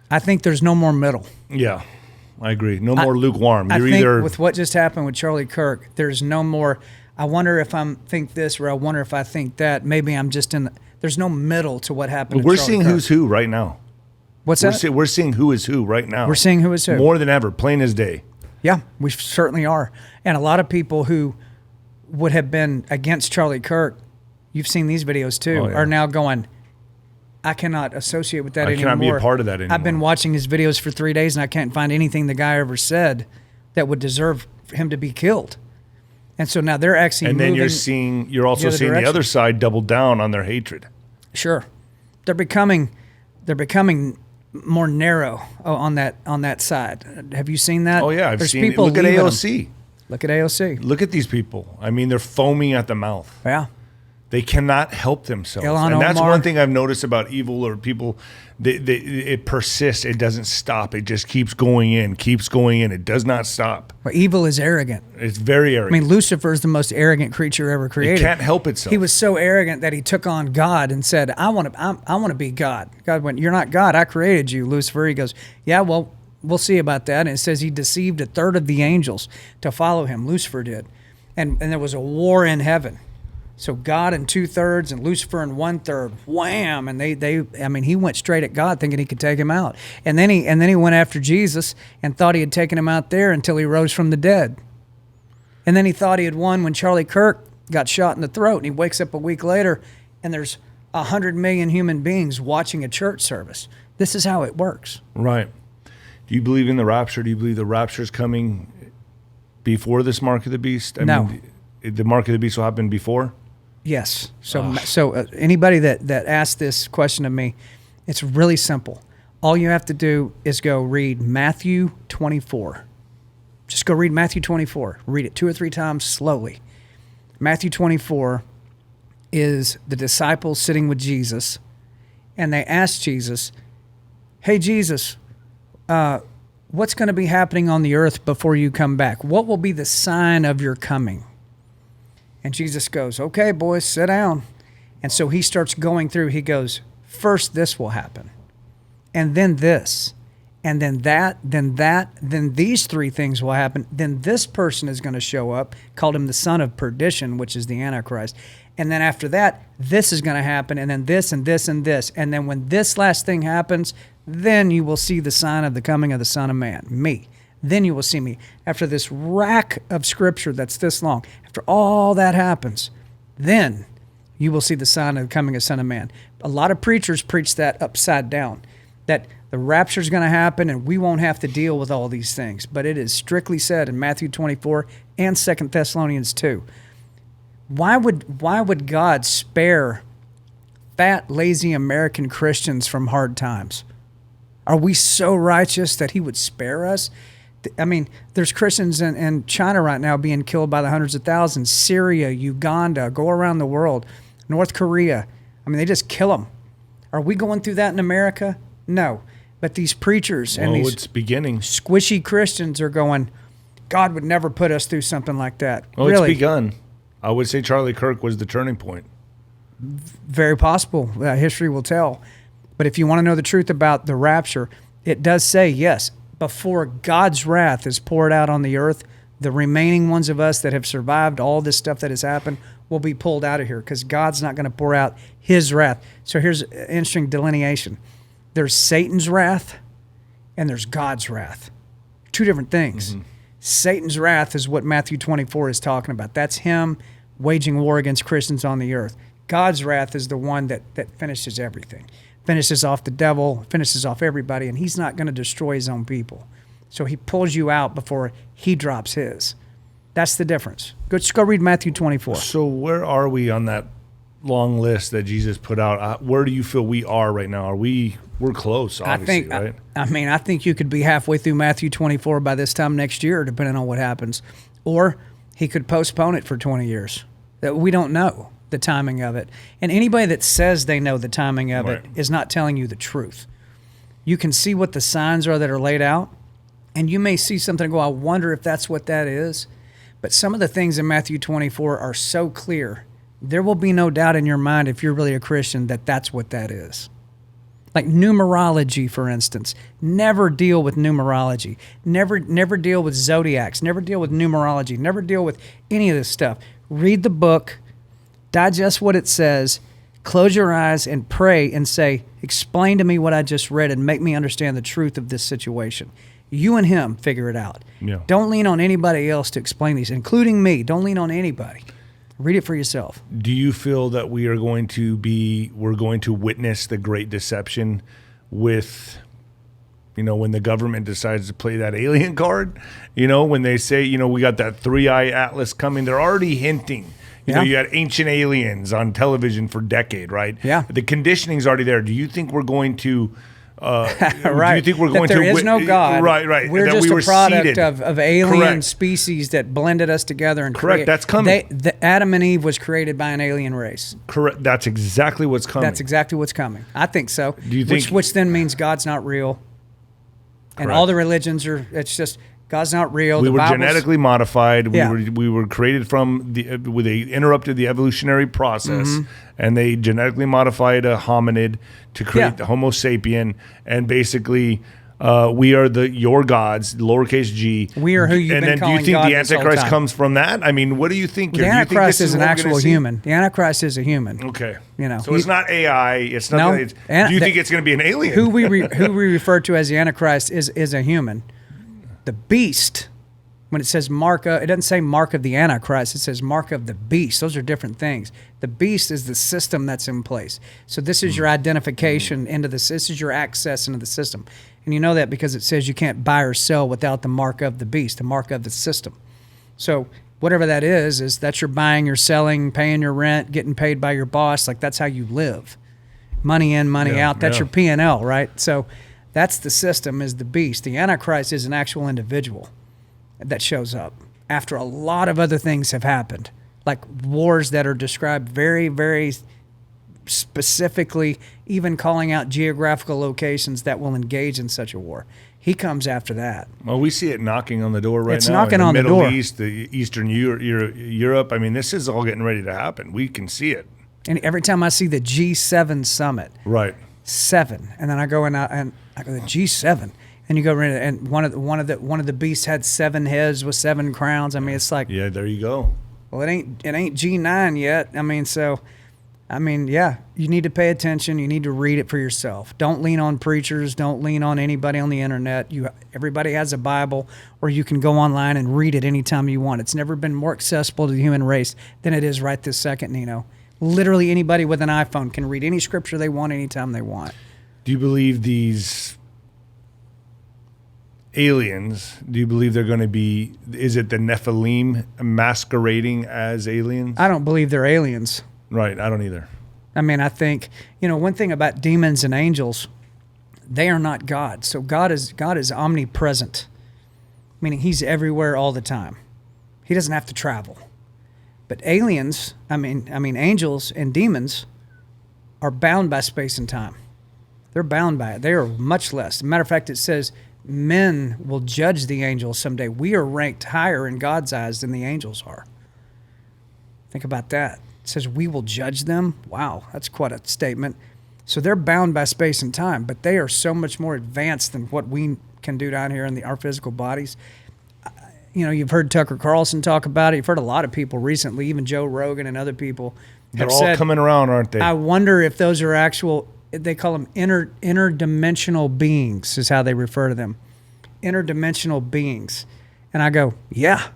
Speaker 2: I think there's no more middle.
Speaker 1: Yeah, I agree. No more lukewarm.
Speaker 2: I think with what just happened with Charlie Kirk, there's no more, I wonder if I think this or I wonder if I think that. Maybe I'm just there's no middle to what happened.
Speaker 1: But we're seeing who's who right now.
Speaker 2: What's that?
Speaker 1: We're seeing who is who right now.
Speaker 2: We're seeing who is who.
Speaker 1: More than ever, plain as day.
Speaker 2: Yeah, we certainly are. And a lot of people who would have been against Charlie Kirk, you've seen these videos too, are now going, I cannot associate with that
Speaker 1: I
Speaker 2: anymore.
Speaker 1: cannot be a part of that anymore.
Speaker 2: I've been watching his videos for 3 days, and I can't find anything the guy ever said that would deserve him to be killed. And so now they're actually
Speaker 1: and then
Speaker 2: moving
Speaker 1: you're also seeing the other side double down on their hatred.
Speaker 2: Sure, they're becoming more narrow on that side. Have you seen that?
Speaker 1: Oh yeah, I've
Speaker 2: There's
Speaker 1: seen
Speaker 2: people
Speaker 1: it. Look at
Speaker 2: leaving
Speaker 1: AOC.
Speaker 2: them. Look at AOC.
Speaker 1: Look at these people. I mean, they're foaming at the mouth.
Speaker 2: Yeah.
Speaker 1: They cannot help themselves.
Speaker 2: Ilhan
Speaker 1: And that's
Speaker 2: Omar.
Speaker 1: one thing I've noticed about evil or people. It persists. It doesn't stop. It just keeps going in. It does not stop.
Speaker 2: Well, evil is arrogant.
Speaker 1: It's very
Speaker 2: I
Speaker 1: arrogant.
Speaker 2: mean, Lucifer is the most arrogant creature ever created.
Speaker 1: It can't help itself.
Speaker 2: He was so arrogant that he took on God and said, I want to be God. God went, you're not God. I created you, Lucifer. He goes, yeah, well, we'll see about that. And it says he deceived 1/3 of the angels to follow him. Lucifer did. And there was a war in heaven. So God in 2/3 and Lucifer in 1/3. Wham! And he went straight at God thinking he could take him out. And then he went after Jesus and thought he had taken him out there until he rose from the dead. And then he thought he had won when Charlie Kirk got shot in the throat. And he wakes up a week later and there's 100 million human beings watching a church service. This is how it works.
Speaker 1: Right. Do you believe in the rapture? Do you believe the rapture is coming before this mark of the beast?
Speaker 2: No.
Speaker 1: I mean, the mark of the beast will happen before?
Speaker 2: Yes. So anybody that asked this question of me, it's really simple. All you have to do is go read Matthew 24. Just go read Matthew 24. Read it 2 or 3 times slowly. Matthew 24 is the disciples sitting with Jesus, and they asked Jesus, hey, Jesus, what's going to be happening on the earth before you come back? What will be the sign of your coming? And Jesus goes, okay, boys, sit down. And so he starts going through. He goes, first this will happen, and then this, and then that, then these 3 things will happen. Then this person is going to show up, called him the son of perdition, which is the Antichrist. And then after that, this is going to happen, and then this and this and this. And then when this last thing happens, then you will see the sign of the coming of the Son of Man, me. Then you will see me. After this rack of scripture that's this long, after all that happens, then you will see the sign of the coming of the Son of Man. A lot of preachers preach that upside down, that the rapture is going to happen and we won't have to deal with all these things. But it is strictly said in Matthew 24 and 2 Thessalonians 2. Why would God spare fat, lazy American Christians from hard times? Are we so righteous that he would spare us? I mean, there's Christians in China right now being killed by the hundreds of thousands. Syria, Uganda, go around the world. North Korea. I mean, they just kill them. Are we going through that in America? No. But these preachers and these
Speaker 1: it's beginning.
Speaker 2: Squishy Christians are going, God would never put us through something like that.
Speaker 1: Well,
Speaker 2: really?
Speaker 1: It's begun. I would say Charlie Kirk was the turning point.
Speaker 2: Very possible. History will tell. But if you want to know the truth about the rapture, it does say, yes, before God's wrath is poured out on the earth, the remaining ones of us that have survived all this stuff that has happened will be pulled out of here because God's not going to pour out his wrath. So here's an interesting delineation. There's Satan's wrath and there's God's wrath. 2 different things. Mm-hmm. Satan's wrath is what Matthew 24 is talking about. That's him waging war against Christians on the earth. God's wrath is the one that finishes everything. Finishes off the devil, finishes off everybody, and he's not going to destroy his own people. So he pulls you out before he drops his. That's the difference. Just go read Matthew 24.
Speaker 1: So where are we on that long list that Jesus put out? Where do you feel we are right now? We're close, obviously, right?
Speaker 2: I think you could be halfway through Matthew 24 by this time next year, depending on what happens. Or he could postpone it for 20 years. We don't know the timing of it. And anybody that says they know the timing of it is not telling you the truth. You can see what the signs are that are laid out, and you may see something and go, I wonder if that's what that is. But some of the things in Matthew 24 are so clear, there will be no doubt in your mind if you're really a Christian that that's what that is. Like numerology, for instance. Never deal with numerology. Never deal with zodiacs. Never deal with numerology. Never deal with any of this stuff. Read the book, digest what it says, close your eyes and pray and say, explain to me what I just read and make me understand the truth of this situation. You and him figure it out.
Speaker 1: Yeah.
Speaker 2: Don't lean on anybody else to explain these, including me. Don't lean on anybody. Read it for yourself.
Speaker 1: Do you feel that we're going to witness the great deception with, when the government decides to play that alien card, when they say, we got that 3-eye atlas coming, they're already hinting. You had Ancient Aliens on television for decades, right?
Speaker 2: Yeah.
Speaker 1: The conditioning's already there. Do you think we're going to
Speaker 2: right.
Speaker 1: Do you think we're going
Speaker 2: there
Speaker 1: to
Speaker 2: is no God.
Speaker 1: Right.
Speaker 2: We're
Speaker 1: that
Speaker 2: just
Speaker 1: we
Speaker 2: a product
Speaker 1: seeded.
Speaker 2: of alien
Speaker 1: Correct.
Speaker 2: species that blended us together and
Speaker 1: Correct.
Speaker 2: created.
Speaker 1: That's coming.
Speaker 2: Adam and Eve was created by an alien race.
Speaker 1: Correct. That's exactly what's coming.
Speaker 2: That's exactly what's coming. I think so.
Speaker 1: Do you think,
Speaker 2: which then means God's not real. And all the religions it's just God's not real.
Speaker 1: We were genetically modified.
Speaker 2: Yeah.
Speaker 1: We were created from they interrupted the evolutionary process, and they genetically modified a hominid to create the Homo sapien, and basically we are your gods, lowercase g.
Speaker 2: We are who you've been calling God.
Speaker 1: And then do you think
Speaker 2: the
Speaker 1: Antichrist comes from that? I mean, what do you think?
Speaker 2: The Antichrist is an actual human. The Antichrist is a human.
Speaker 1: Okay.
Speaker 2: So
Speaker 1: it's not AI. It's not.
Speaker 2: No,
Speaker 1: do you think it's going to be an alien?
Speaker 2: Who we refer to as the Antichrist is a human. The beast, when it says it doesn't say mark of the Antichrist, it says mark of the beast. Those are different things. The beast is the system that's in place. So this is your identification into this. This is your access into the system. And you know that because it says you can't buy or sell without the mark of the beast, the mark of the system. So whatever that is that's your buying, your selling, paying your rent, getting paid by your boss. Like that's how you live. Money in, money out. That's your P&L, right? So that's the system, is the beast. The Antichrist is an actual individual that shows up after a lot of other things have happened, like wars that are described very, very specifically, even calling out geographical locations that will engage in such a war. He comes after that.
Speaker 1: Well, we see it knocking on the door right now.
Speaker 2: It's knocking
Speaker 1: in
Speaker 2: on the
Speaker 1: Middle
Speaker 2: door.
Speaker 1: East, the Eastern Europe. I mean, this is all getting ready to happen. We can see it.
Speaker 2: And every time I see the G7 summit,
Speaker 1: right,
Speaker 2: 7, and then I go and I go the G7, and you go in, and one of the beasts had 7 heads with 7 crowns. I mean, it's like,
Speaker 1: yeah, there you go.
Speaker 2: Well, it ain't G9 yet. I mean, you need to pay attention. You need to read it for yourself. Don't lean on preachers. Don't lean on anybody on the internet. Everybody has a Bible, or you can go online and read it anytime you want. It's never been more accessible to the human race than it is right this second, Nino. Literally anybody with an iPhone can read any scripture they want anytime they want.
Speaker 1: Do you believe these aliens, do you believe they're going to be, is it the Nephilim masquerading as aliens?
Speaker 2: I don't believe they're aliens.
Speaker 1: Right, I don't either.
Speaker 2: I mean, I think, one thing about demons and angels, they are not God. So God is omnipresent, meaning he's everywhere all the time. He doesn't have to travel. But aliens, I mean angels and demons are bound by space and time. They're bound by it. They are much less. As a matter of fact, it says men will judge the angels someday. We are ranked higher in God's eyes than the angels are. Think about that. It says we will judge them. Wow, that's quite a statement. So they're bound by space and time, but they are so much more advanced than what we can do down here in our physical bodies. You've heard Tucker Carlson talk about it. You've heard a lot of people recently, even Joe Rogan and other people.
Speaker 1: They're all coming around, aren't they?
Speaker 2: I wonder if those are actual, they call them interdimensional beings is how they refer to them. Interdimensional beings. And I go, yeah,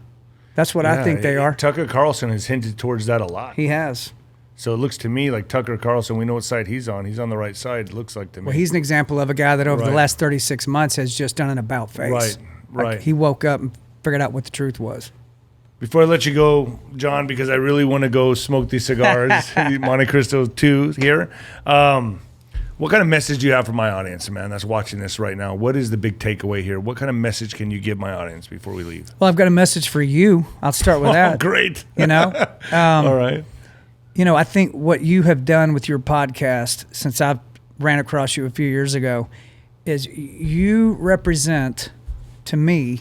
Speaker 2: that's what I think they are.
Speaker 1: Tucker Carlson has hinted towards that a lot.
Speaker 2: He has.
Speaker 1: So it looks to me like Tucker Carlson, we know what side he's on. He's on the right side, it looks like to me.
Speaker 2: Well, he's an example of a guy that over the last 36 months has just done an about face.
Speaker 1: Right.
Speaker 2: Like he woke up and figured out what the truth was.
Speaker 1: Before I let you go, John, because I really want to go smoke these cigars, Monte Cristo 2 here. What kind of message do you have for my audience, man, that's watching this right now? What is the big takeaway here? What kind of message can you give my audience before we leave?
Speaker 2: Well, I've got a message for you. I'll start with that.
Speaker 1: Great.
Speaker 2: All
Speaker 1: right.
Speaker 2: I think what you have done with your podcast since I ran across you a few years ago is you represent, to me,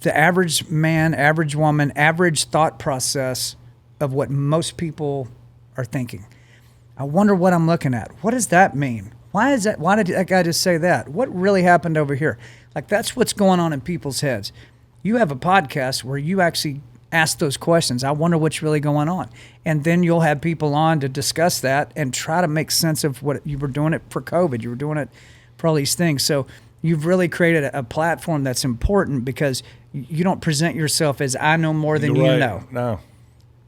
Speaker 2: the average man, average woman, average thought process of what most people are thinking. I wonder what I'm looking at. What does that mean? Why did that guy just say that? What really happened over here? Like, that's what's going on in people's heads. You have a podcast where you actually ask those questions. I wonder what's really going on. And then you'll have people on to discuss that and try to make sense of what you were doing it for COVID. You were doing it for all these things. So you've really created a platform that's important because you don't present yourself as I know more than you know.
Speaker 1: No.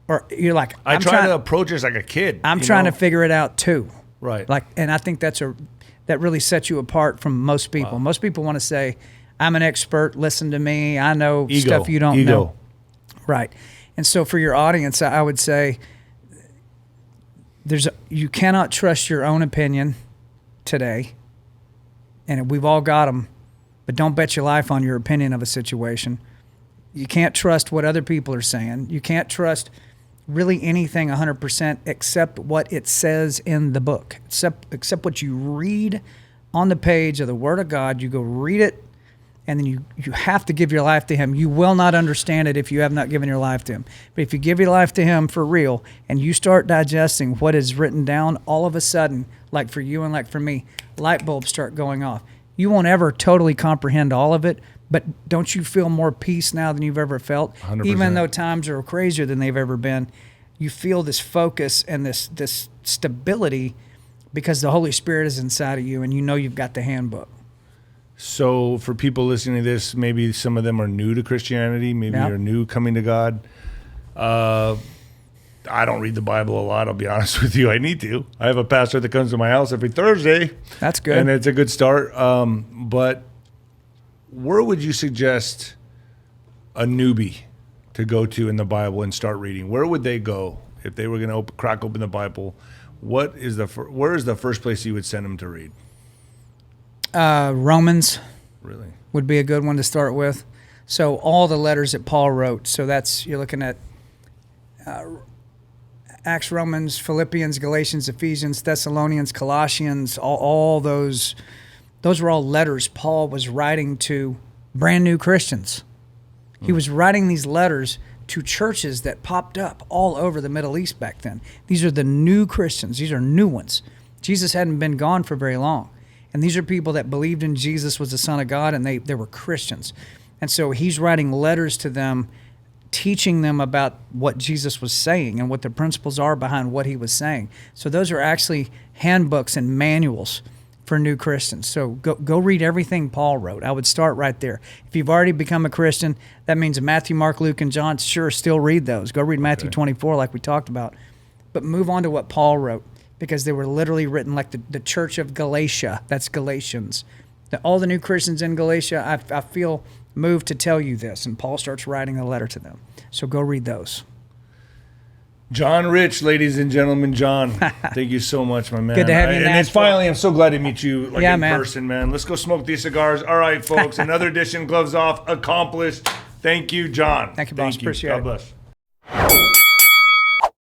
Speaker 2: or you're like,
Speaker 1: I try to approach it as like a kid.
Speaker 2: I'm trying to figure it out too.
Speaker 1: Right.
Speaker 2: Like, and I think that really sets you apart from most people.
Speaker 1: Wow.
Speaker 2: Most people want to say, I'm an expert, listen to me, I know stuff you don't know. Right. And so for your audience, I would say you cannot trust your own opinion today, and we've all got them, but don't bet your life on your opinion of a situation. You can't trust what other people are saying. You can't trust really anything 100% except what it says in the book, except what you read on the page of the Word of God. You go read it, and then you have to give your life to Him. You will not understand it if you have not given your life to Him. But if you give your life to Him for real, and you start digesting what is written down, all of a sudden, like for you and like for me, light bulbs start going off. You won't ever totally comprehend all of it, but don't you feel more peace now than you've ever felt?
Speaker 1: 100%.
Speaker 2: Even though times are crazier than they've ever been, you feel this focus and this stability because the Holy Spirit is inside of you, and you know you've got the handbook.
Speaker 1: So for people listening to this, maybe some of them are new to Christianity, maybe they're new coming to God. I don't read the Bible a lot, I'll be honest with you. I need to. I have a pastor that comes to my house every Thursday.
Speaker 2: That's good.
Speaker 1: And it's a good start. But where would you suggest a newbie to go to in the Bible and start reading? Where would they go if they were going to crack open the Bible? Where is the first place you would send them to read?
Speaker 2: Romans
Speaker 1: Really?
Speaker 2: would be a good one to start with. So all the letters that Paul wrote. So you're looking at Acts, Romans, Philippians, Galatians, Ephesians, Thessalonians, Colossians, all those were all letters Paul was writing to brand new Christians. He was writing these letters to churches that popped up all over the Middle East back then. These are the new Christians. These are new ones. Jesus hadn't been gone for very long. And these are people that believed in Jesus was the Son of God, and they were Christians. And so he's writing letters to them, teaching them about what Jesus was saying and what the principles are behind what he was saying. So those are actually handbooks and manuals for new Christians. So go read everything Paul wrote. I would start right there. If you've already become a Christian, that means Matthew, Mark, Luke, and John, sure, still read those. Go read Matthew 24 like we talked about. But move on to what Paul wrote, because they were literally written like the church of Galatia. That's Galatians. All the new Christians in Galatia, I feel moved to tell you this. And Paul starts writing a letter to them. So go read those.
Speaker 1: John Rich, ladies and gentlemen, John, thank you so much, my man.
Speaker 2: Good to have you in
Speaker 1: And it's finally, I'm so glad to meet you in
Speaker 2: man.
Speaker 1: person, man. Let's go smoke these cigars. All right, folks, another edition, Gloves Off, accomplished. Thank you, John.
Speaker 2: Thank you, boss. Appreciate it.
Speaker 1: God bless.